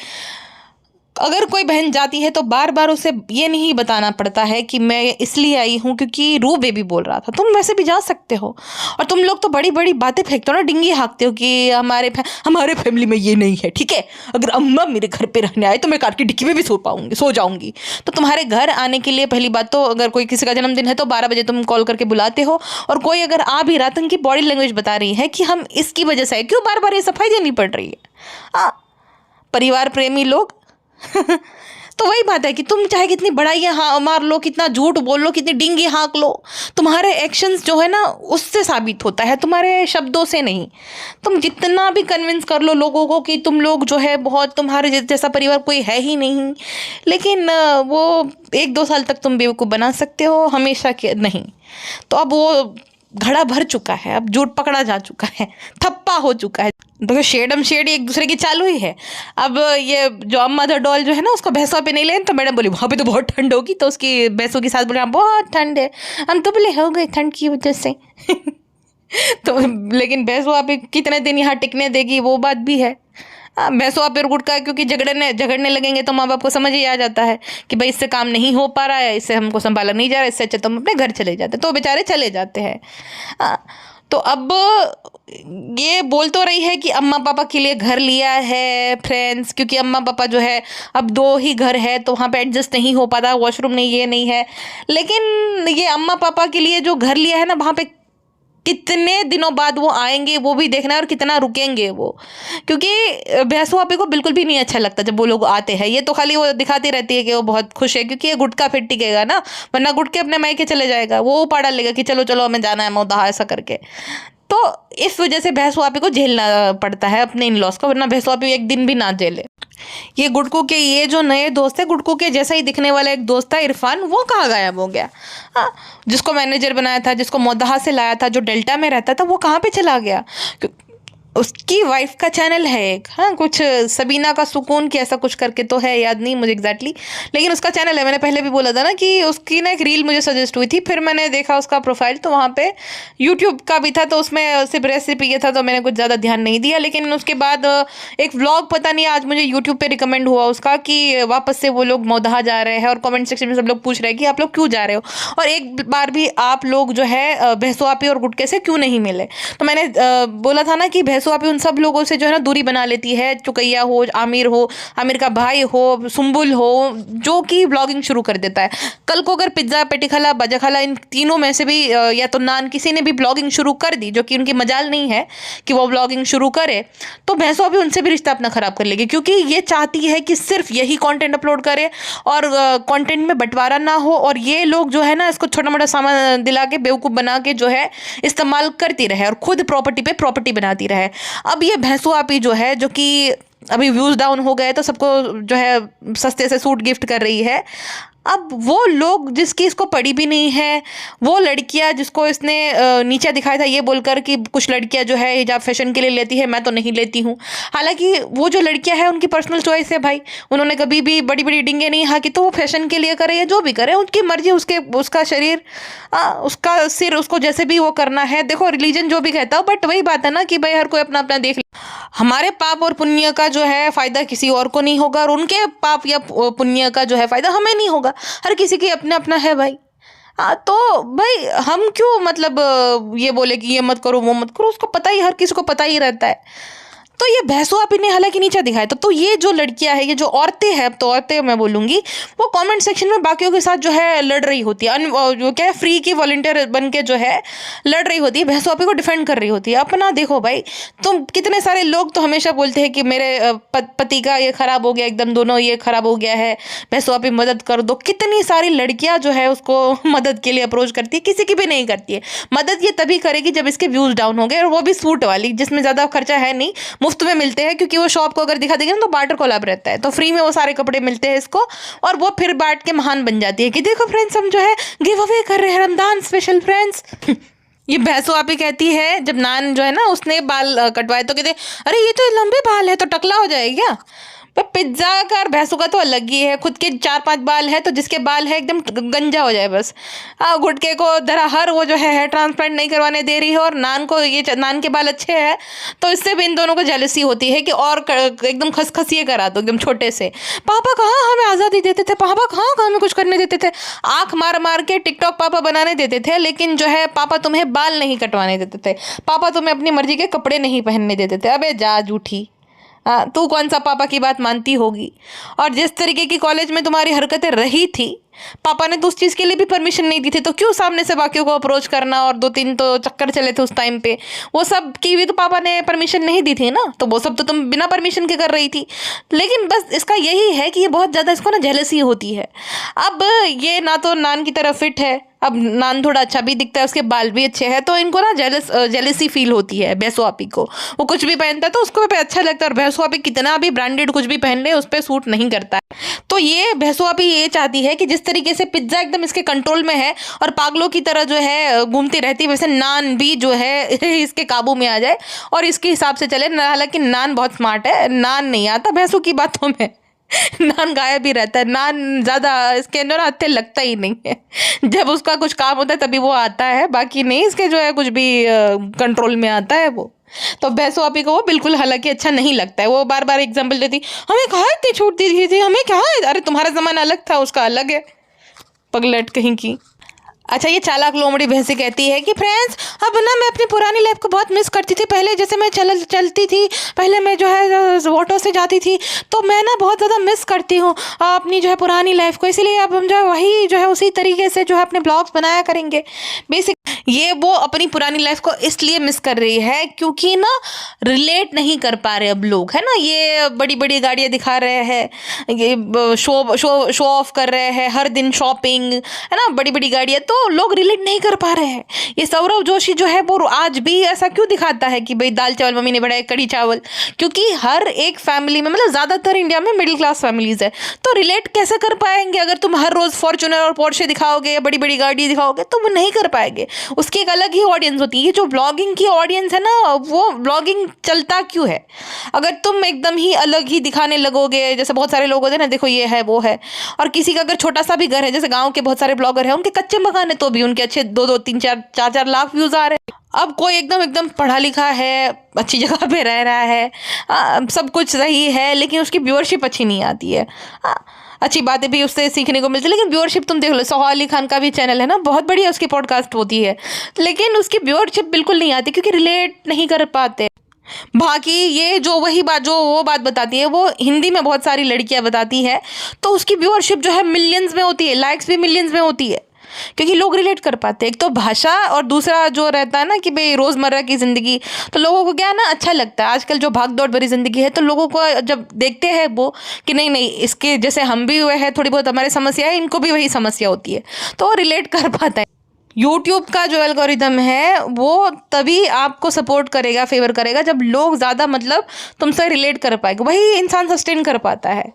अगर कोई बहन जाती है तो बार बार उसे ये नहीं बताना पड़ता है कि मैं इसलिए आई हूँ क्योंकि रू बेबी बोल रहा था। तुम वैसे भी जा सकते हो, और तुम लोग तो बड़ी बड़ी बातें फेंकते हो ना, डिंगी हाँकते हो कि हमारे फैमिली में ये नहीं है, ठीक है, अगर अम्मा मेरे घर पे रहने आए तो मैं कार की डिक्की में भी सो जाऊँगी। तो तुम्हारे घर आने के लिए पहली बात तो अगर कोई किसी का जन्मदिन है तो 12 बजे तुम कॉल करके बुलाते हो, और कोई अगर आ भी रहा तो उनकी बॉडी लैंग्वेज बता रही है कि हम इसकी वजह से, क्यों बार बार ये सफाई देनी पड़ रही है। परिवार प्रेमी लोग तो वही बात है कि तुम चाहे कितनी बड़ाइयाँ हाँ मार लो, कितना झूठ बोल लो, कितनी डिंगी हाँक लो, तुम्हारे एक्शंस जो है ना उससे साबित होता है, तुम्हारे शब्दों से नहीं। तुम जितना भी कन्विंस कर लो लोगों को कि तुम लोग जो है बहुत, तुम्हारे जैसा परिवार कोई है ही नहीं, लेकिन वो 1-2 साल तक तुम बेवकूफ़ बना सकते हो, हमेशा के नहीं। तो अब वो घड़ा भर चुका है, अब झूठ पकड़ा जा चुका है, थप्पा हो चुका है। देखो शेडम शेड एक दूसरे की चालू ही है। अब ये जो अम्मा द डॉल जो है ना उसको भैंसों पे नहीं ले, तो मैडम बोली वहाँ पे तो बहुत ठंड होगी, तो उसकी भैंसों के साथ बोले हाँ बहुत ठंड है, हम तो बोले हो गए ठंड की वजह से तो लेकिन भैंसों आप कितने दिन यहाँ टिकने देगी, वो बात भी है। भैंसों आप गुटका, क्योंकि झगड़ने लगेंगे तो माँ बाप को समझ ही आ जाता है कि भाई इससे काम नहीं हो पा रहा है, इससे हमको संभाला नहीं जा रहा है, इससे अच्छा तो हम अपने घर चले जाते, तो बेचारे चले जाते हैं। तो अब ये बोल तो रही है कि अम्मा पापा के लिए घर लिया है फ्रेंड्स, क्योंकि अम्मा पापा जो है अब 2 ही घर है तो वहाँ पे एडजस्ट नहीं हो पाता, वॉशरूम नहीं, ये नहीं है। लेकिन ये अम्मा पापा के लिए जो घर लिया है ना, वहाँ पे कितने दिनों बाद वो आएंगे वो भी देखना है, और कितना रुकेंगे वो, क्योंकि भैंसू आपी को बिल्कुल भी नहीं अच्छा लगता जब वो लोग आते हैं। ये तो खाली वो दिखाती रहती है कि वो बहुत खुश है, क्योंकि ये गुटका फिर टिकेगा ना, वरना गुटके अपने मायके चले जाएगा, वो पाड़ा लेगा कि चलो चलो हमें जाना है मौदहा, ऐसा करके। तो इस वजह से भैंसू आपी को झेलना पड़ता है अपने इन लॉस को, वरना भैंसू आपी एक दिन भी ना झेले। ये गुडकू के ये जो नए दोस्त है, गुडकू के जैसा ही दिखने वाला एक दोस्त था इरफान, वो कहाँ गायब हो गया? हाँ, जिसको मैनेजर बनाया था, जिसको मौदहा से लाया था, जो डेल्टा में रहता था, वो कहाँ पे चला गया? उसकी वाइफ का चैनल है एक, हाँ, कुछ सबीना का सुकून की ऐसा कुछ करके तो है, याद नहीं मुझे एग्जैक्टली, लेकिन उसका चैनल है। मैंने पहले भी बोला था ना कि उसकी ना एक रील मुझे सजेस्ट हुई थी, फिर मैंने देखा उसका प्रोफाइल, तो वहाँ पे यूट्यूब का भी था, तो उसमें सिर्फ रेसिपी ये था, तो मैंने कुछ ज़्यादा ध्यान नहीं दिया। लेकिन उसके बाद एक व्लॉग, पता नहीं आज मुझे यूट्यूब पर रिकमेंड हुआ उसका, कि वापस से वो लोग मौदहा जा रहे हैं, और कॉमेंट सेक्शन में सब लोग पूछ रहे हैं कि आप लोग क्यों जा रहे हो, और एक बार भी आप लोग जो है भैंसू आपी और गुटके से क्यों नहीं मिले। तो मैंने बोला था ना कि भैंसू आपी उन सब लोगों से जो है ना दूरी बना लेती है, चुकैया हो, आमिर का भाई हो, सुम्बुल हो, जो कि ब्लॉगिंग शुरू कर देता है। कल को अगर पिज्ज़ा, पेटिखला, बजाखला, इन तीनों में से भी या तो नान, किसी ने भी ब्लॉगिंग शुरू कर दी, जो कि उनकी मजाल नहीं है कि वो ब्लॉगिंग शुरू करे, तो भैंसू भी उनसे भी रिश्ता अपना खराब कर लेगी, क्योंकि ये चाहती है कि सिर्फ यही कंटेंट अपलोड करे और कंटेंट में बंटवारा ना हो, और ये लोग जो है ना इसको छोटा मोटा सामान दिला के, बेवकूफ़ बना के जो है इस्तेमाल करती रहे, और खुद प्रॉपर्टी पे प्रॉपर्टी बनाती रहे। अब ये भैंसू आपी जो है, जो कि अभी व्यूज़ डाउन हो गए तो सबको जो है सस्ते से सूट गिफ्ट कर रही है। अब वो लोग जिसकी इसको पड़ी भी नहीं है, वो लड़कियां जिसको इसने नीचे दिखाया था ये बोलकर कि कुछ लड़कियां जो है हिजाब फैशन के लिए लेती है, मैं तो नहीं लेती हूँ। हालांकि वो जो लड़कियां हैं उनकी पर्सनल चॉइस है भाई, उन्होंने कभी भी बड़ी बड़ी डिंगे नहीं हाँकी, तो वो फैशन के लिए करे या जो भी करे, उनकी मर्जी, उसका शरीर, उसका सिर, उसको जैसे भी वो करना है। देखो रिलीजन जो भी कहता हो, बट वही बात है ना कि भाई हर कोई अपना अपना देख ले। हमारे पाप और पुण्य का जो है फायदा किसी और को नहीं होगा, और उनके पाप या पुण्य का जो है फायदा हमें नहीं होगा। हर किसी की अपना अपना है भाई। तो भाई हम क्यों मतलब ये बोले कि ये मत करो वो मत करो, उसको पता ही, हर किसी को पता ही रहता है। तो ये भैंसू आपी ने हालांकि नीचा दिखाया तो ये जो लड़कियां हैं, ये जो औरतें हैं, अब तो औरतें मैं बोलूंगी, वो कमेंट सेक्शन में बाकियों के साथ जो है लड़ रही होती है, जो क्या है फ्री की वॉलंटियर बन के जो है लड़ रही होती है, भैंसू आपी को डिफेंड कर रही होती है। अपना देखो भाई, तुम कितने सारे लोग तो हमेशा बोलते हैं कि मेरे पति का ये खराब हो गया, एकदम दोनों ये खराब हो गया है, भैंसू आपी मदद कर दो। कितनी सारी लड़कियां जो है उसको मदद के लिए अप्रोच करती है, किसी की भी नहीं करती है मदद। ये तभी करेगी जब इसके व्यूज डाउन हो गए, और वो भी सूट वाली, जिसमें ज्यादा खर्चा है नहीं, मुफ्त में मिलते हैं, क्योंकि वो शॉप को अगर दिखा देंगे ना तो बार्टर कोलैब रहता है, तो फ्री में वो सारे कपड़े मिलते हैं इसको, और वो फिर बांट के महान बन जाती है कि देखो फ्रेंड्स हम जो है गिव अवे कर रहे हैं रमजान स्पेशल फ्रेंड्स। ये भैंसू आपी कहती है, जब नान जो है ना उसने बाल कटवाए तो कहते अरे ये तो लंबे बाल है तो टकला हो जाएगा क्या? पर पिज्जा का और भैंसू का तो अलग ही है, खुद के 4-5 बाल है, तो जिसके बाल है एकदम गंजा हो जाए बस। गुटके को धराहर वो जो है हेयर ट्रांसप्लांट नहीं करवाने दे रही है, और नान को ये नान के बाल अच्छे हैं, तो इससे भी इन दोनों को जेलसी होती है कि और एकदम खसखसिए करा दो एकदम छोटे से। पापा कहाँ हमें आज़ादी देते थे, पापा कहाँ हमें कुछ करने देते थे, आँख मार मार के टिकटॉक पापा बनाने देते थे, लेकिन जो है पापा तुम्हें बाल नहीं कटवाने देते थे, पापा तुम्हें अपनी मर्जी के कपड़े नहीं पहनने देते थे। अबे जा झूठी, तू कौन सा पापा की बात मानती होगी? और जिस तरीके की कॉलेज में तुम्हारी हरकतें रही थी, पापा ने तो उस चीज़ के लिए भी परमिशन नहीं दी थी, तो क्यों सामने से बाकियों को अप्रोच करना, और 2-3 तो चक्कर चले थे उस टाइम पे, वो सब की भी तो पापा ने परमिशन नहीं दी थी ना, तो वो सब तो तुम बिना परमिशन के कर रही थी। लेकिन बस इसका यही है कि ये बहुत ज़्यादा इसको ना जेलसी होती है। अब ये ना तो नान की तरह फिट है, अब नान थोड़ा अच्छा भी दिखता है, उसके बाल भी अच्छे हैं, तो इनको ना जेलसी फील होती है भैंसू आपी को। वो कुछ भी पहनता है तो उसको पे अच्छा लगता है, और भैंसू आपी कितना भी ब्रांडेड कुछ भी पहन ले उस पर सूट नहीं करता है। तो ये भैंसू आपी ये चाहती है कि जिस तरीके से पिज्जा एकदम इसके कंट्रोल में है और पागलों की तरह जो है घूमती रहती है, वैसे नान भी जो है इसके काबू में आ जाए और इसके हिसाब से चले। हालांकि नान बहुत स्मार्ट है, नान नहीं आता भैंसू की बातों में। नान गायब ही रहता है, नान ज़्यादा इसके अंदर हत्थे लगता ही नहीं है, जब उसका कुछ काम होता है तभी वो आता है, बाकी नहीं इसके जो है कुछ भी कंट्रोल में आता है वो। तो भैंसू आपी को वो बिल्कुल हालांकि अच्छा नहीं लगता है, वो बार बार एग्जाम्पल देती हमें कहाँ इतनी छूट दी थी, हमें क्या, अरे तुम्हारा ज़माना अलग था, उसका अलग है, पगलट कहीं की। अच्छा, ये चालाक लोमड़ी भैंसी कहती है कि फ्रेंड्स, अब ना मैं अपनी पुरानी लाइफ को बहुत मिस करती थी। पहले जैसे मैं चलती थी, पहले मैं जो है ऑटो से जाती थी, तो मैं ना बहुत ज़्यादा मिस करती हूँ अपनी जो है पुरानी लाइफ को। इसीलिए अब हम जो है वही जो है उसी तरीके से जो है अपने ब्लॉग्स बनाया करेंगे। बेसिक ये वो अपनी पुरानी लाइफ को इसलिए मिस कर रही है क्योंकि ना रिलेट नहीं कर पा रहे अब लोग, है ना। ये बड़ी बड़ी गाड़ियाँ दिखा रहे हैं, ये शो शो शो ऑफ कर रहे हैं, हर दिन शॉपिंग, है ना, बड़ी बड़ी गाड़ियाँ, तो लोग रिलेट नहीं कर पा रहे हैं। ये सौरव जोशी जो है वो आज भी ऐसा क्यों दिखाता है कि भाई दाल चावल मम्मी ने बनाए, कढ़ी चावल, क्योंकि हर एक फैमिली में, मतलब ज़्यादातर इंडिया में मिडिल क्लास फैमिलीज है, तो रिलेट कैसे कर पाएंगे अगर तुम हर रोज़ फॉर्च्यूनर और पोर्शे दिखाओगे या बड़ी बड़ी गाड़ी दिखाओगे, तो वो नहीं कर पाएंगे। उसकी एक अलग ही ऑडियंस होती है। ये जो ब्लॉगिंग की ऑडियंस है ना, वो ब्लॉगिंग चलता क्यों है? अगर तुम एकदम ही अलग ही दिखाने लगोगे, जैसे बहुत सारे लोग होते हैं ना, देखो ये है वो है, और किसी का अगर छोटा सा भी घर है, जैसे गांव के बहुत सारे ब्लॉगर हैं, उनके कच्चे मकान है तो भी उनके अच्छे 2-2, 3-4, 4-4 लाख व्यूज आ रहे हैं। अब कोई एकदम पढ़ा लिखा है, अच्छी जगह पे रह रहा है, सब कुछ सही है, लेकिन उसकी व्यूअरशिप अच्छी नहीं आती है। अच्छी बातें भी उससे सीखने को मिलती है, लेकिन व्यूअरशिप तुम देख लो, सोहा अली खान का भी चैनल है ना, बहुत बढ़िया उसकी पॉडकास्ट होती है, लेकिन उसकी व्यूअरशिप बिल्कुल नहीं आती क्योंकि रिलेट नहीं कर पाते। बाकी ये जो वो बात बताती है, वो हिंदी में बहुत सारी लड़कियां बताती है, तो उसकी व्यूअरशिप जो है मिलियंस में होती है, लाइक्स भी मिलियंस में होती है, क्योंकि लोग रिलेट कर पाते हैं। एक तो भाषा, और दूसरा जो रहता है ना कि भाई रोज़मर्रा की ज़िंदगी, तो लोगों को क्या है ना, अच्छा लगता है। आजकल जो भाग दौड़ भरी ज़िंदगी है, तो लोगों को जब देखते हैं वो कि नहीं इसके जैसे हम भी हुए हैं, थोड़ी बहुत हमारी समस्या है, इनको भी वही समस्या होती है, तो वो रिलेट कर पाता है। यूट्यूब का जो एल्गोरिदम है वो तभी आपको सपोर्ट करेगा, फेवर करेगा, जब लोग ज़्यादा मतलब तुमसे रिलेट कर पाएंगे, वही इंसान सस्टेन कर पाता है।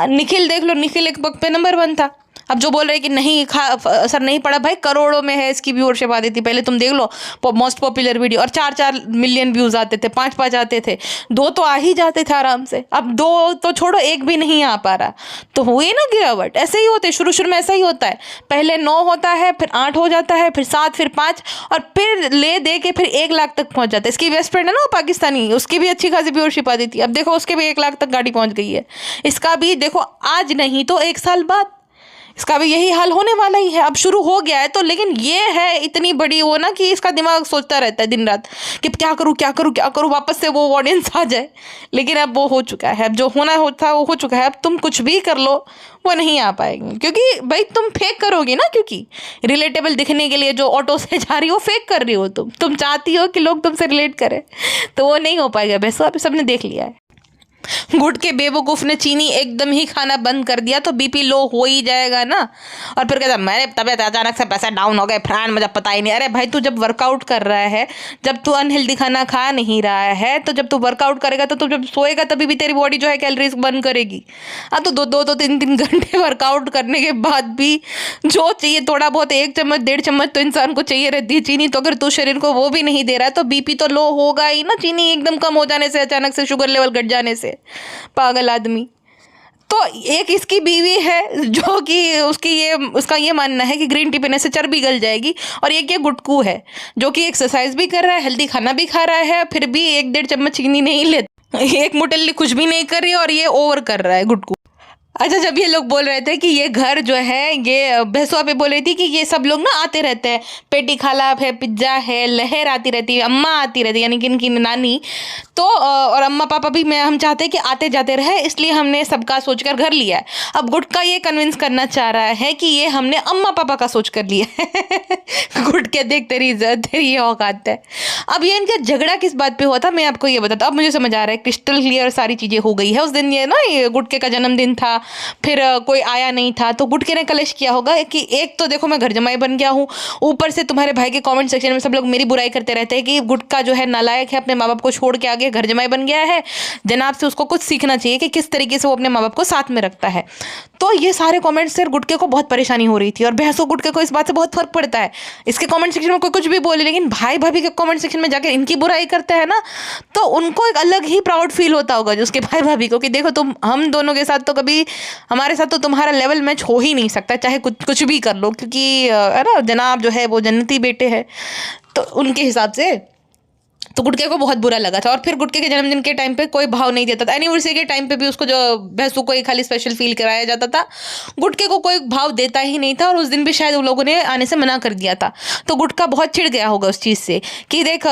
निखिल देख लो, निखिल एक वक्त पे नंबर 1 था। अब जो बोल रहे हैं कि नहीं असर नहीं पड़ा, भाई करोड़ों में है इसकी व्यूअरशिप आती थी पहले। तुम देख लो मोस्ट पॉपुलर वीडियो, और 4-4 मिलियन व्यूज़ आते थे, 5-5 आते थे, 2 तो आ ही जाते थे आराम से। अब 2 तो छोड़ो, 1 भी नहीं आ पा रहा, तो हुई ना गिरावट। ऐसे ही होते शुरू में, ऐसा ही होता है, पहले 9 होता है, फिर 8 हो जाता है, फिर 7, फिर 5, और फिर ले दे के फिर 1 लाख तक पहुंच जाता है। इसकी बेस्ट फ्रेंड है ना पाकिस्तानी, उसकी भी अच्छी खासी व्यूअरशिप आती थी, अब देखो उसके भी 1 लाख तक गाड़ी पहुंच गई है। इसका भी देखो आज नहीं तो 1 साल बाद इसका भी यही हाल होने वाला ही है। अब शुरू हो गया है तो, लेकिन ये है इतनी बड़ी वो ना कि इसका दिमाग सोचता रहता है दिन रात कि क्या करूँ, वापस से वो ऑडियंस आ जाए। लेकिन अब वो हो चुका है, अब जो होना होता वो हो चुका है। अब तुम कुछ भी कर लो, वो नहीं आ पाएंगे, क्योंकि भाई तुम फेक करोगी ना, क्योंकि रिलेटेबल दिखने के लिए जो ऑटो से जा रही हो, फेक कर रही हो तुम चाहती हो कि लोग तुमसे रिलेट करें, तो वो नहीं हो पाएगा। वैसे अभी सबने देख लिया है। गुट के बेवकूफ़ ने चीनी एकदम ही खाना बंद कर दिया तो बीपी लो हो ही जाएगा ना। और फिर कहता मेरे तबीयत अचानक से पैसे डाउन हो गए फ्रेंड, मुझे पता ही नहीं। अरे भाई तू जब वर्कआउट कर रहा है, जब तू अनहेल्दी खाना खा नहीं रहा है, तो जब तू वर्कआउट करेगा तो तू जब सोएगा तभी भी तेरी बॉडी जो है कैलोरीज बर्न करेगी। हाँ, तो 2-3 घंटे वर्कआउट करने के बाद भी जो चाहिए थोड़ा बहुत 1 चम्मच 1.5 चम्मच तो इंसान को चाहिए रहती है चीनी। तो अगर तू शरीर को वो भी नहीं दे रहा है तो बीपी तो लो होगा ही ना, चीनी एकदम कम हो जाने से, अचानक से शुगर लेवल घट जाने से। पागल आदमी। तो एक इसकी बीवी है जो कि उसका ये मानना है कि ग्रीन टी पीने से चर्बी गल जाएगी, और एक ये गुटकू है जो कि एक्सरसाइज भी कर रहा है, हेल्दी खाना भी खा रहा है, फिर भी 1-1.5 चम्मच चीनी नहीं लेता, 1 मुठल्ली कुछ भी नहीं कर रही, और ये ओवर कर रहा है गुटकू। अच्छा, जब ये लोग बोल रहे थे कि ये घर जो है, ये भैंसुआ पे बोल रही थी कि ये सब लोग ना आते रहते हैं, पेटी खाला है, पिज्ज़ा है, लहर आती रहती है, अम्मा आती रहती है, यानी कि इनकी नानी, तो और अम्मा पापा भी मैं हम चाहते हैं कि आते जाते रहे, इसलिए हमने सबका सोचकर घर लिया है। अब गुटका ये कन्विंस करना चाह रहा है कि ये हमने अम्मा पापा का सोच कर लिया है। गुटके देख तेरी ये औकात है। अब ये इनका झगड़ा किस बात पे हुआ था मैं आपको ये बताता हूँ। अब मुझे समझ आ रहा है, क्रिस्टल क्लियर सारी चीज़ें हो गई है। उस दिन ये गुटके का जन्मदिन था, फिर कोई आया नहीं था, तो गुटके ने कलेश किया होगा कि एक तो देखो मैं घर जमाई बन गया हूँ, ऊपर से तुम्हारे भाई के कमेंट सेक्शन में सब लोग मेरी बुराई करते रहते हैं कि गुटका जो है नालायक है, अपने माँ बाप को छोड़ के आगे घर जमाई बन गया है, जनाब से उसको कुछ सीखना चाहिए कि किस तरीके से वो अपने माँ बाप को साथ में रखता है। तो ये सारे कमेंट्स से गुटके को बहुत परेशानी हो रही थी, और भैंसों गुटके को इस बात से बहुत फर्क पड़ता है। इसके कमेंट सेक्शन में कोई कुछ भी बोले, लेकिन भाई भाभी के कमेंट सेक्शन में जाकर इनकी बुराई करते हैं ना, तो उनको एक अलग ही प्राउड फील होता होगा जो उसके भाई भाभी को, कि देखो तुम हम दोनों के साथ तो कभी, हमारे साथ तो तुम्हारा लेवल मैच हो ही नहीं सकता, चाहे कुछ भी कर लो, क्योंकि है ना जनाब जो है वो जन्नती बेटे हैं, तो उनके हिसाब से तो गुटके को बहुत बुरा लगा था। और फिर गुटके के जन्मदिन के टाइम पे कोई भाव नहीं देता था, एनिवर्सरी के टाइम पे भी उसको जो भैंसू को ही खाली स्पेशल फील कराया जाता था, गुटके को कोई भाव देता ही नहीं था। और उस दिन भी शायद उन लोगों ने आने से मना कर दिया था। तो गुटका बहुत चिढ़ गया होगा उस चीज़ से कि देख,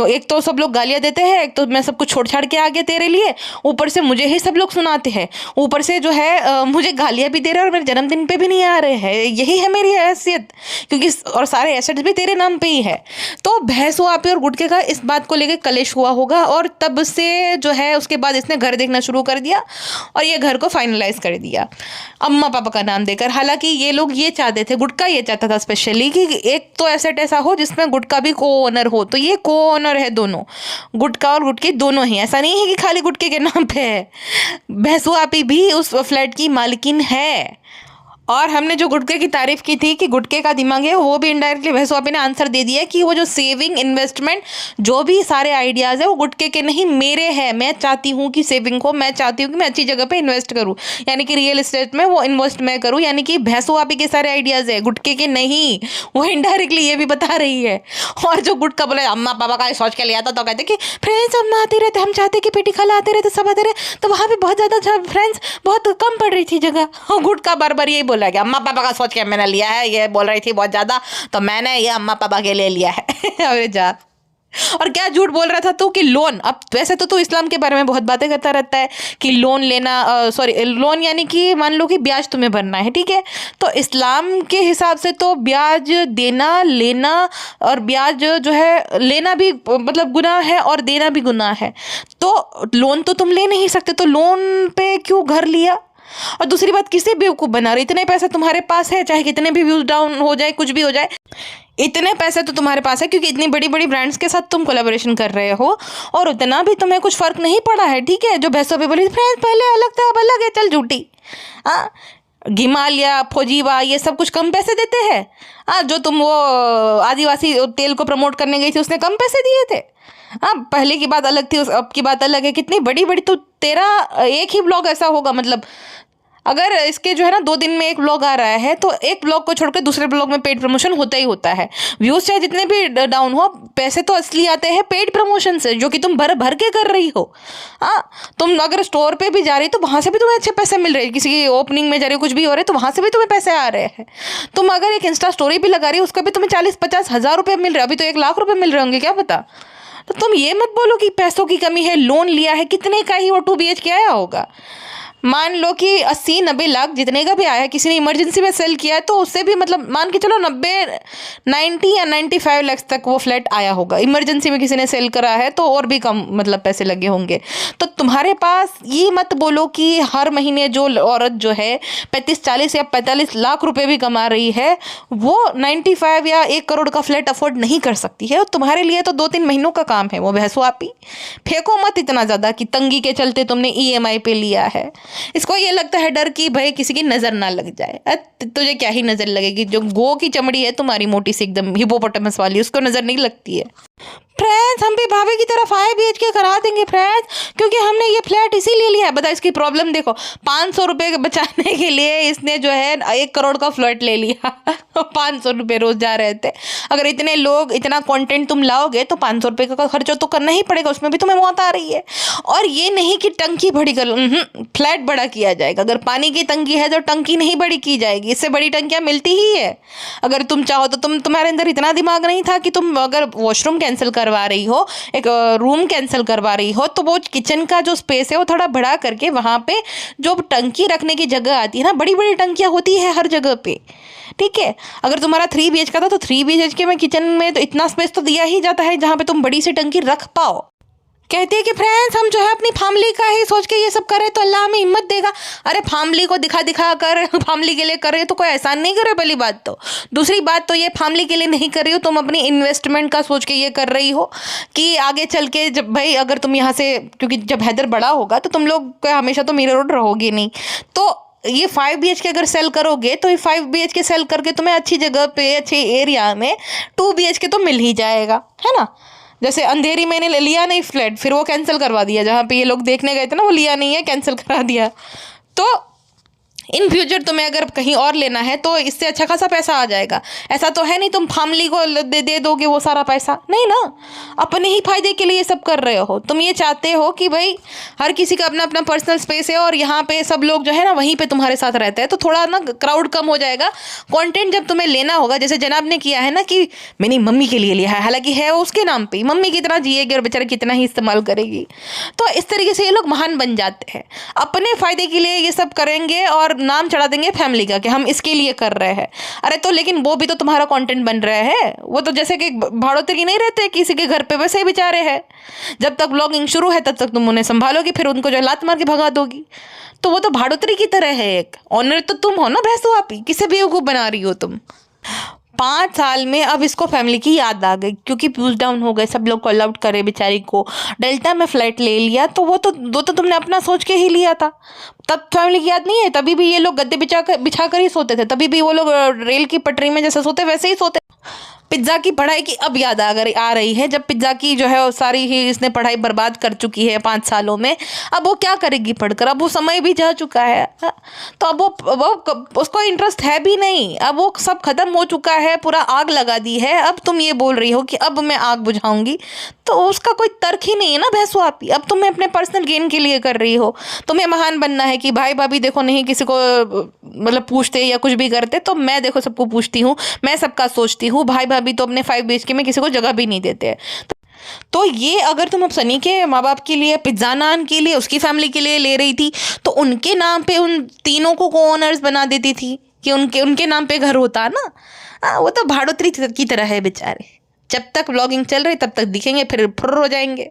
एक तो सब लोग गालियाँ देते हैं, एक तो मैं सब कुछ छोड़ छाड़ के आ गया तेरे लिए, ऊपर से मुझे ही सब लोग सुनाते हैं, ऊपर से जो है मुझे गालियाँ भी दे रहे हैं और मेरे जन्मदिन पे भी नहीं आ रहे हैं, यही है मेरी हैसियत, क्योंकि और सारे एसेट्स भी तेरे नाम पे ही है। तो भैंसू आपी और गुटके का इस बात को लेकर कलेश हुआ होगा और तब से जो है उसके बाद इसने घर देखना शुरू कर दिया और ये घर को फाइनलाइज कर दिया अम्मा पापा का नाम देकर। हालांकि ये लोग ये चाहते थे, गुटका ये चाहता था स्पेशली कि एक तो एसेट ऐसा हो जिसमें गुटका भी को ओनर हो। तो ये को ओनर है दोनों, गुटका और गुटकी दोनों ही। ऐसा नहीं है कि खाली गुटके के नाम पे है, भैंसू आपी भी उस फ्लैट की मालकिन है। और हमने जो गुटके की तारीफ की थी कि गुटके का दिमाग है, वो भी इनडायरेक्टली भैंसू आपी ने आंसर दे दिया कि वो जो सेविंग, इन्वेस्टमेंट, जो भी सारे आइडियाज़ है वो गुटके के नहीं मेरे हैं। मैं चाहती हूँ कि सेविंग हो, मैं चाहती हूँ कि मैं अच्छी जगह पे इन्वेस्ट करूँ, यानी कि रियल एस्टेट में वो इन्वेस्ट मैं करूँ, यानी कि भैंसू आपी के सारे आइडियाज़ है, गुटके के नहीं। वो इनडायरेक्टली ये भी बता रही है। और जो गुटका बोले अम्मा पापा का सोच के लिया था, तो कहते कि फ्रेंड्स हम आते रहते, हम चाहते कि पेटी खाला आते रहते, सब आते रहे, तो वहाँ पे बहुत ज़्यादा फ्रेंड्स, बहुत कम पड़ रही थी जगह। और गुटका बार बार यही बोला कि अम्मा पापा का सोच के मैंने लिया है, ये बोल रही थी बहुत ज़्यादा, तो मैंने ये अम्मा पापा के लिए लिया है। अरे जा, और क्या झूठ बोल रहा था तू कि लोन। अब वैसे तो तू इस्लाम के बारे में बहुत बातें करता रहता है कि लोन लेना, सॉरी लोन यानी कि मान लो कि ब्याज तुम्हें भरना है, ठीक है। तो इस्लाम के हिसाब से तो ब्याज देना, लेना, और ब्याज जो है लेना भी मतलब गुनाह है और देना भी गुनाह है। तो लोन तो तुम ले नहीं सकते, तो लोन पे क्यों घर लिया। और दूसरी बात, किसे बेवकूफ़ बना रहे, इतने पैसे तुम्हारे पास है, चाहे कितने भी व्यूज डाउन हो जाए, कुछ भी हो जाए, इतने पैसे तो तुम्हारे पास है क्योंकि इतनी बड़ी बड़ी ब्रांड्स के साथ तुम कोलैबोरेशन कर रहे हो और उतना भी तुम्हें कुछ फ़र्क नहीं पड़ा है, ठीक है। जो भैंसों पे बोली फ्रेंड्स पहले अलग था अब अलग है, चल झूठी। हाँ, घिमालिया, फौजीवा, ये सब कुछ कम पैसे देते हैं। हाँ, जो तुम वो आदिवासी तेल को प्रमोट करने गई थी उसने कम पैसे दिए थे। हाँ, पहले की बात अलग थी, अब की बात अलग है। कितनी बड़ी बड़ी, तो तेरा एक ही ब्लॉग ऐसा होगा, मतलब अगर इसके जो है ना 2 दिन में एक ब्लॉग आ रहा है तो एक ब्लॉग को छोड़कर दूसरे ब्लॉग में पेड प्रमोशन होता ही होता है। व्यूज चाहे जितने भी डाउन हो, पैसे तो असली आते हैं पेड प्रमोशन से, जो कि तुम भर भर के कर रही हो। हाँ, तुम अगर स्टोर पे भी जा रही तो वहाँ से भी तुम्हें अच्छे पैसे मिल रहे हैं, किसी की ओपनिंग में जा रही हो, कुछ भी हो रहा है तो वहाँ से भी तुम्हें पैसे आ रहे हैं। तुम अगर एक इंस्टा स्टोरी भी लगा रही हो उसका भी तुम्हें 40-50 हज़ार रुपये मिल रहे हैं, अभी तो 1 लाख रुपये मिल रहे होंगे, क्या पता। तो तुम ये मत बोलो कि पैसों की कमी है, लोन लिया है, कितने का ही वो 2 BHK आया होगा। मान लो कि 80-90 लाख जितने का भी आया है, किसी ने इमरजेंसी में सेल किया है तो उससे भी मतलब मान के चलो 90 या 95 लाख तक वो फ्लैट आया होगा। इमरजेंसी में किसी ने सेल करा है तो और भी कम मतलब पैसे लगे होंगे। तो तुम्हारे पास ये मत बोलो कि हर महीने जो औरत जो है 35-40 या 45 लाख रुपए भी कमा रही है वो 95 या 1 करोड़ का फ्लैट अफोर्ड नहीं कर सकती है। तुम्हारे लिए तो 2-3 महीनों का काम है वो। भैंसो आपी, फेंको मत इतना ज़्यादा कि तंगी के चलते तुमने EMI पे लिया है। इसको ये लगता है डर कि भाई किसी की नज़र ना लग जाए। तुझे क्या ही नज़र लगेगी, जो गो की चमड़ी है तुम्हारी मोटी सी एकदम हिपोपोटामस वाली, उसको नज़र नहीं लगती है। फ्रेंड्स हम भी भाभी की तरफ 5 BHK करा देंगे फ्रेंड्स, क्योंकि हमने ये फ्लैट इसीलिए लिया है। बता इसकी प्रॉब्लम देखो, 500 रुपये बचाने के लिए इसने जो है 1 करोड़ का फ्लैट ले लिया। 500 रुपये रोज जा रहे थे। अगर इतने लोग, इतना कंटेंट तुम लाओगे तो 500 रुपये का खर्चा तो करना ही पड़ेगा, उसमें भी तुम्हें मौत आ रही है। और ये नहीं कि टंकी बड़ी कर, फ्लैट बड़ा किया जाएगा। अगर पानी की तंगी है तो टंकी नहीं बड़ी की जाएगी, इससे बड़ी टंकियाँ मिलती ही है। अगर तुम चाहो तो तुम्हारे अंदर इतना दिमाग नहीं था कि तुम अगर वॉशरूम कैंसिल करवा रही हो, एक रूम कैंसिल करवा रही हो, तो वो किचन का जो स्पेस है वो थोड़ा बढ़ा करके वहाँ पे जो टंकी रखने की जगह आती है ना, बड़ी बड़ी टंकियाँ होती है हर जगह पे, ठीक है। अगर तुम्हारा 3 BHK का था तो 3 BHK में किचन में तो इतना स्पेस तो दिया ही जाता है जहाँ पे तुम बड़ी सी टंकी रख पाओ। कहते हैं कि फ्रेंड्स हम जो है अपनी फैमिली का ही सोच के ये सब करें तो अल्लाह हमें हिम्मत देगा। अरे फैमिली को दिखा दिखा कर फैमिली के लिए कर रहे हो तो कोई एहसान नहीं करे, पहली बात तो। दूसरी बात तो ये फैमिली के लिए नहीं कर रही हो, तुम अपनी इन्वेस्टमेंट का सोच के ये कर रही हो कि आगे चल के जब भाई अगर तुम यहाँ से, क्योंकि जब हैदर बड़ा होगा तो तुम लोग हमेशा तो मेरे रोड रहोगे नहीं, तो ये 5 BHK अगर सेल करोगे तो ये 5 BHK सेल करके तुम्हें अच्छी जगह पे, अच्छे एरिया में 2 BHK तो मिल ही जाएगा, है ना। जैसे अंधेरी मैंने लिया नहीं फ्लैट, फिर वो कैंसिल करवा दिया, जहाँ पे ये लोग देखने गए थे ना वो लिया नहीं है, कैंसिल करा दिया। तो इन फ्यूचर तुम्हें अगर कहीं और लेना है तो इससे अच्छा खासा पैसा आ जाएगा। ऐसा तो है नहीं तुम फैमिली को दे दोगे वो सारा पैसा, नहीं ना। अपने ही फायदे के लिए ये सब कर रहे हो। तुम ये चाहते हो कि भाई हर किसी का अपना अपना पर्सनल स्पेस है और यहाँ पे सब लोग जो है ना वहीं पे तुम्हारे साथ रहते हैं, तो थोड़ा ना क्राउड कम हो जाएगा। कंटेंट जब तुम्हें लेना होगा, जैसे जनाब ने किया है ना कि मैंने मम्मी के लिए लिया है, हालांकि है उसके नाम पे, मम्मी कितना जिएगी और बेचारा कितना ही इस्तेमाल करेगी। तो इस तरीके से ये लोग महान बन जाते हैं। अपने फायदे के लिए ये सब करेंगे और नाम चढ़ा देंगे फैमिली का कि हम इसके लिए कर रहे हैं। अरे तो लेकिन वो भी तो तुम्हारा कंटेंट बन रहा है। वो तो जैसे कि भाड़ोतरी नहीं रहते किसी के घर पे, वैसे ही बेचारे हैं। जब तक ब्लॉगिंग शुरू है तब तक तुम उन्हें संभालोगी, फिर उनको जो लात मार के भगा दोगी। तो वो तो भाड़ोतरी की तरह है। एक ऑनर तो तुम हो ना भैंसो, आप ही किसे बेवकूफ़ बना रही हो तुम। 5 साल में अब इसको फैमिली की याद आ गई, क्योंकि व्यूज डाउन हो गए, सब लोग कॉल आउट करे बेचारी को। डेल्टा में फ्लाइट ले लिया तो वो तो तुमने अपना सोच के ही लिया था। तब फैमिली की याद नहीं है? तभी भी ये लोग गद्दे बिछा कर ही सोते थे। तभी भी वो लोग रेल की पटरी में जैसे सोते वैसे ही सोते। पिज्ज़ा की पढ़ाई की अब याद आ रही है, जब पिज्ज़ा की जो है वो सारी ही इसने पढ़ाई बर्बाद कर चुकी है 5 सालों में। अब वो क्या करेगी पढ़कर? अब वो समय भी जा चुका है। तो अब वो उसको इंटरेस्ट है भी नहीं। अब वो सब खत्म हो चुका है, पूरा आग लगा दी है। अब तुम ये बोल रही हो कि अब मैं आग बुझाऊंगी, तो उसका कोई तर्क ही नहीं है ना भैंसो आप ही। अब तुम्हें अपने पर्सनल गेन के लिए कर रही हो। तुम्हें महान बनना है कि भाई भाभी देखो नहीं किसी को मतलब पूछते या कुछ भी करते, तो मैं देखो सबको पूछती हूँ, मैं सबका सोचती हूँ। भाई भाभी तो अपने 5 BHK में किसी को जगह भी नहीं देते हैं। तो ये अगर तुम अब सनी के माँ बाप के लिए, पिज्ज़ा नान के लिए, उसकी फैमिली के लिए ले रही थी, तो उनके नाम पे उन तीनों को ओनर्स बना देती थी कि उनके नाम पे घर होता ना। वो तो भाड़ोतरी की तरह है बेचारे। जब तक व्लॉगिंग चल रही तब तक दिखेंगे, फिर फुर्र हो जाएंगे।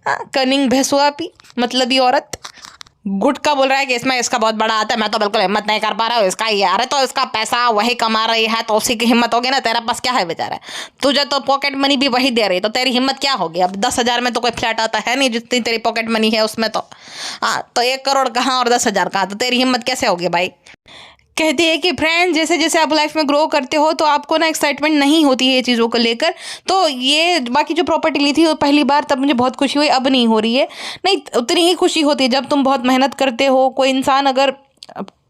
कनिंग भैंसुआ पी मतलबी औरत। गुटका बोल रहा है कि इसमें इसका बहुत बड़ा आता है, मैं तो बिल्कुल हिम्मत नहीं कर पा रहा हूँ इसका ही। अरे तो इसका पैसा वही कमा रही है तो उसी की हिम्मत होगी ना। तेरा पास क्या है बेचारा? तुझे तो पॉकेट मनी भी वही दे रही, तो तेरी हिम्मत क्या होगी? अब 10,000 में तो कोई फ्लैट आता है नहीं जितनी तेरी पॉकेट मनी है उसमें। तो तो 1 करोड़ कहाँ और 10,000 कहाँ? तो तेरी हिम्मत कैसे होगी भाई? कहती है कि फ्रेंड्स जैसे जैसे आप लाइफ में ग्रो करते हो तो आपको ना एक्साइटमेंट नहीं होती है ये चीज़ों को लेकर। तो ये बाकी जो प्रॉपर्टी ली थी वो पहली बार तब मुझे बहुत खुशी हुई, अब नहीं हो रही है। नहीं, उतनी ही खुशी होती है जब तुम बहुत मेहनत करते हो। कोई इंसान अगर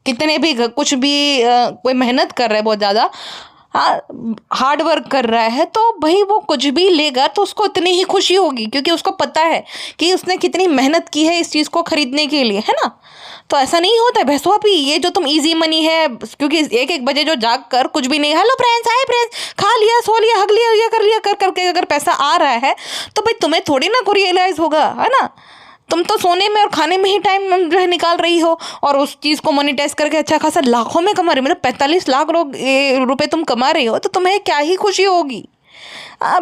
कितने भी कुछ भी कोई मेहनत कर रहा है बहुत ज़्यादा, हार्ड वर्क कर रहा है, तो भाई वो कुछ भी लेगा तो उसको उतनी ही खुशी होगी, क्योंकि उसको पता है कि उसने कितनी मेहनत की है इस चीज़ को खरीदने के लिए, है ना। तो ऐसा नहीं होता है भैंसुआ भी। ये जो तुम इजी मनी है, क्योंकि 1-1 बजे जो जाग कर कुछ भी नहीं, हेलो फ्रेंड्स, हाय फ्रेंड्स, खा लिया, सो लिया, हग लिया, ये कर लिया, कर करके अगर पैसा आ रहा है तो भाई तुम्हें थोड़ी ना को रियलाइज होगा, है ना। तुम तो सोने में और खाने में ही टाइम जो है निकाल रही हो, और उस चीज़ को मोनिटाइज करके अच्छा खासा लाखों में कमा रही हो। मतलब 45 लाख रुपए तुम कमा रही हो, तो तुम्हें क्या ही खुशी होगी।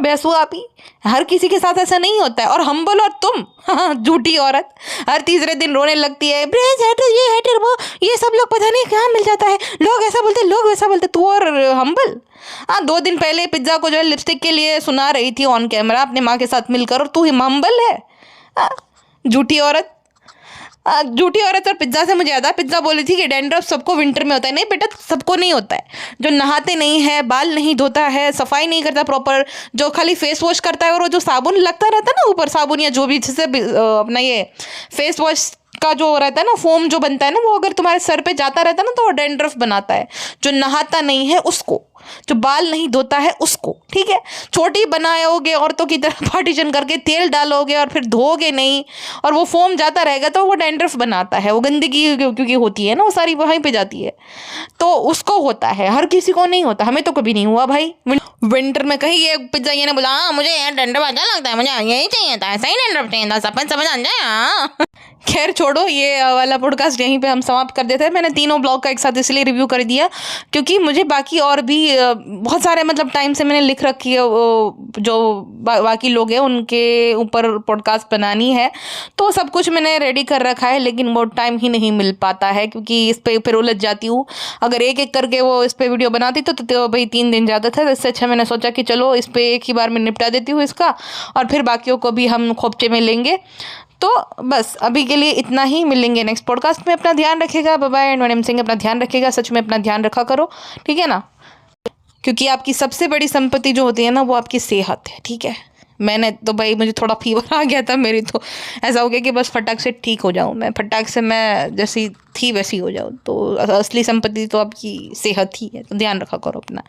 भैंसुआ आप ही। हर किसी के साथ ऐसा नहीं होता है। और हम बोलो और तुम झूठी औरत हर तीसरे दिन रोने लगती है, ब्रेज हेटर, ये हेटर, वो, ये सब लोग पता नहीं कहाँ मिल जाता है, लोग ऐसा बोलते, लोग वैसा बोलते। तू और हम्बल। 2 दिन पहले पिज्ज़ा को जो है लिपस्टिक के लिए सुना रही थी ऑन कैमरा अपने माँ के साथ मिलकर, और तू हम्बल है। झूठी औरत। झूठी औरत। और पिज्ज़ा से मुझे याद है, पिज्ज़ा बोली थी कि डैंड्रफ सबको विंटर में होता है। नहीं बेटा, सबको नहीं होता है। जो नहाते नहीं है, बाल नहीं धोता है, सफाई नहीं करता प्रॉपर, जो खाली फेस वॉश करता है, और वो जो साबुन लगता रहता है ना ऊपर, साबुन या जो भी जिससे अपना ये फेस वॉश का जो रहता है ना, फोम जो बनता है ना, वो अगर तुम्हारे सर पे जाता रहता है ना तो वो डैंड्रफ बनाता है। जो नहाता नहीं है उसको, जो बाल नहीं धोता है उसको, ठीक है। छोटी बनाओगे औरतों की तरह पार्टीशन करके, तेल डालोगे और फिर धोगे नहीं, और वो फोम जाता रहेगा, तो वो डैंड्रफ बनाता है। वो गंदगी क्योंकि होती है ना, वो सारी वहीं पे जाती है, तो उसको होता है। हर किसी को नहीं होता। हमें तो कभी नहीं हुआ भाई। विंटर में कहीं ये पिज्जा ये ने बोला, मुझे यार डैंड्रफ अच्छा लगता है, मुझे यही चाहिए था, ऐसा ही डैंड्रफ चाहिए था, समझ आ जाए। खैर छोड़ो, ये वाला पॉडकास्ट यहीं पे हम समाप्त कर देते हैं। मैंने तीनों ब्लॉग का एक साथ इसलिए रिव्यू कर दिया क्योंकि मुझे बाकी और भी बहुत सारे मतलब टाइम से मैंने लिख रखी है जो बाकी लोग हैं उनके ऊपर पॉडकास्ट बनानी है, तो सब कुछ मैंने रेडी कर रखा है, लेकिन वो टाइम ही नहीं मिल पाता है क्योंकि इस पर फिर उलझ जाती हूँ। अगर एक एक करके वो इस पर वीडियो बनाती तो भाई 3 दिन ज़्यादा था। इससे अच्छा मैंने सोचा कि चलो इस पर एक ही बार में निपटा देती हूँ इसका, और फिर बाकियों को भी हम खोपचे में लेंगे। तो बस अभी के लिए इतना ही। मिलेंगे नेक्स्ट पॉडकास्ट में। अपना ध्यान रखिएगा। Bye bye. एंड वनम सिंह अपना ध्यान रखिएगा, सच में अपना ध्यान रखा करो, ठीक है ना, क्योंकि आपकी सबसे बड़ी संपत्ति जो होती है ना वो आपकी सेहत है, ठीक है। मैंने तो भाई, मुझे थोड़ा फीवर आ गया था मेरी, तो ऐसा हो गया कि बस फटाक से ठीक हो जाऊँ मैं, फटाक से मैं जैसी थी वैसी हो जाऊँ। तो असली संपत्ति तो आपकी सेहत ही है, तो ध्यान रखा करो अपना।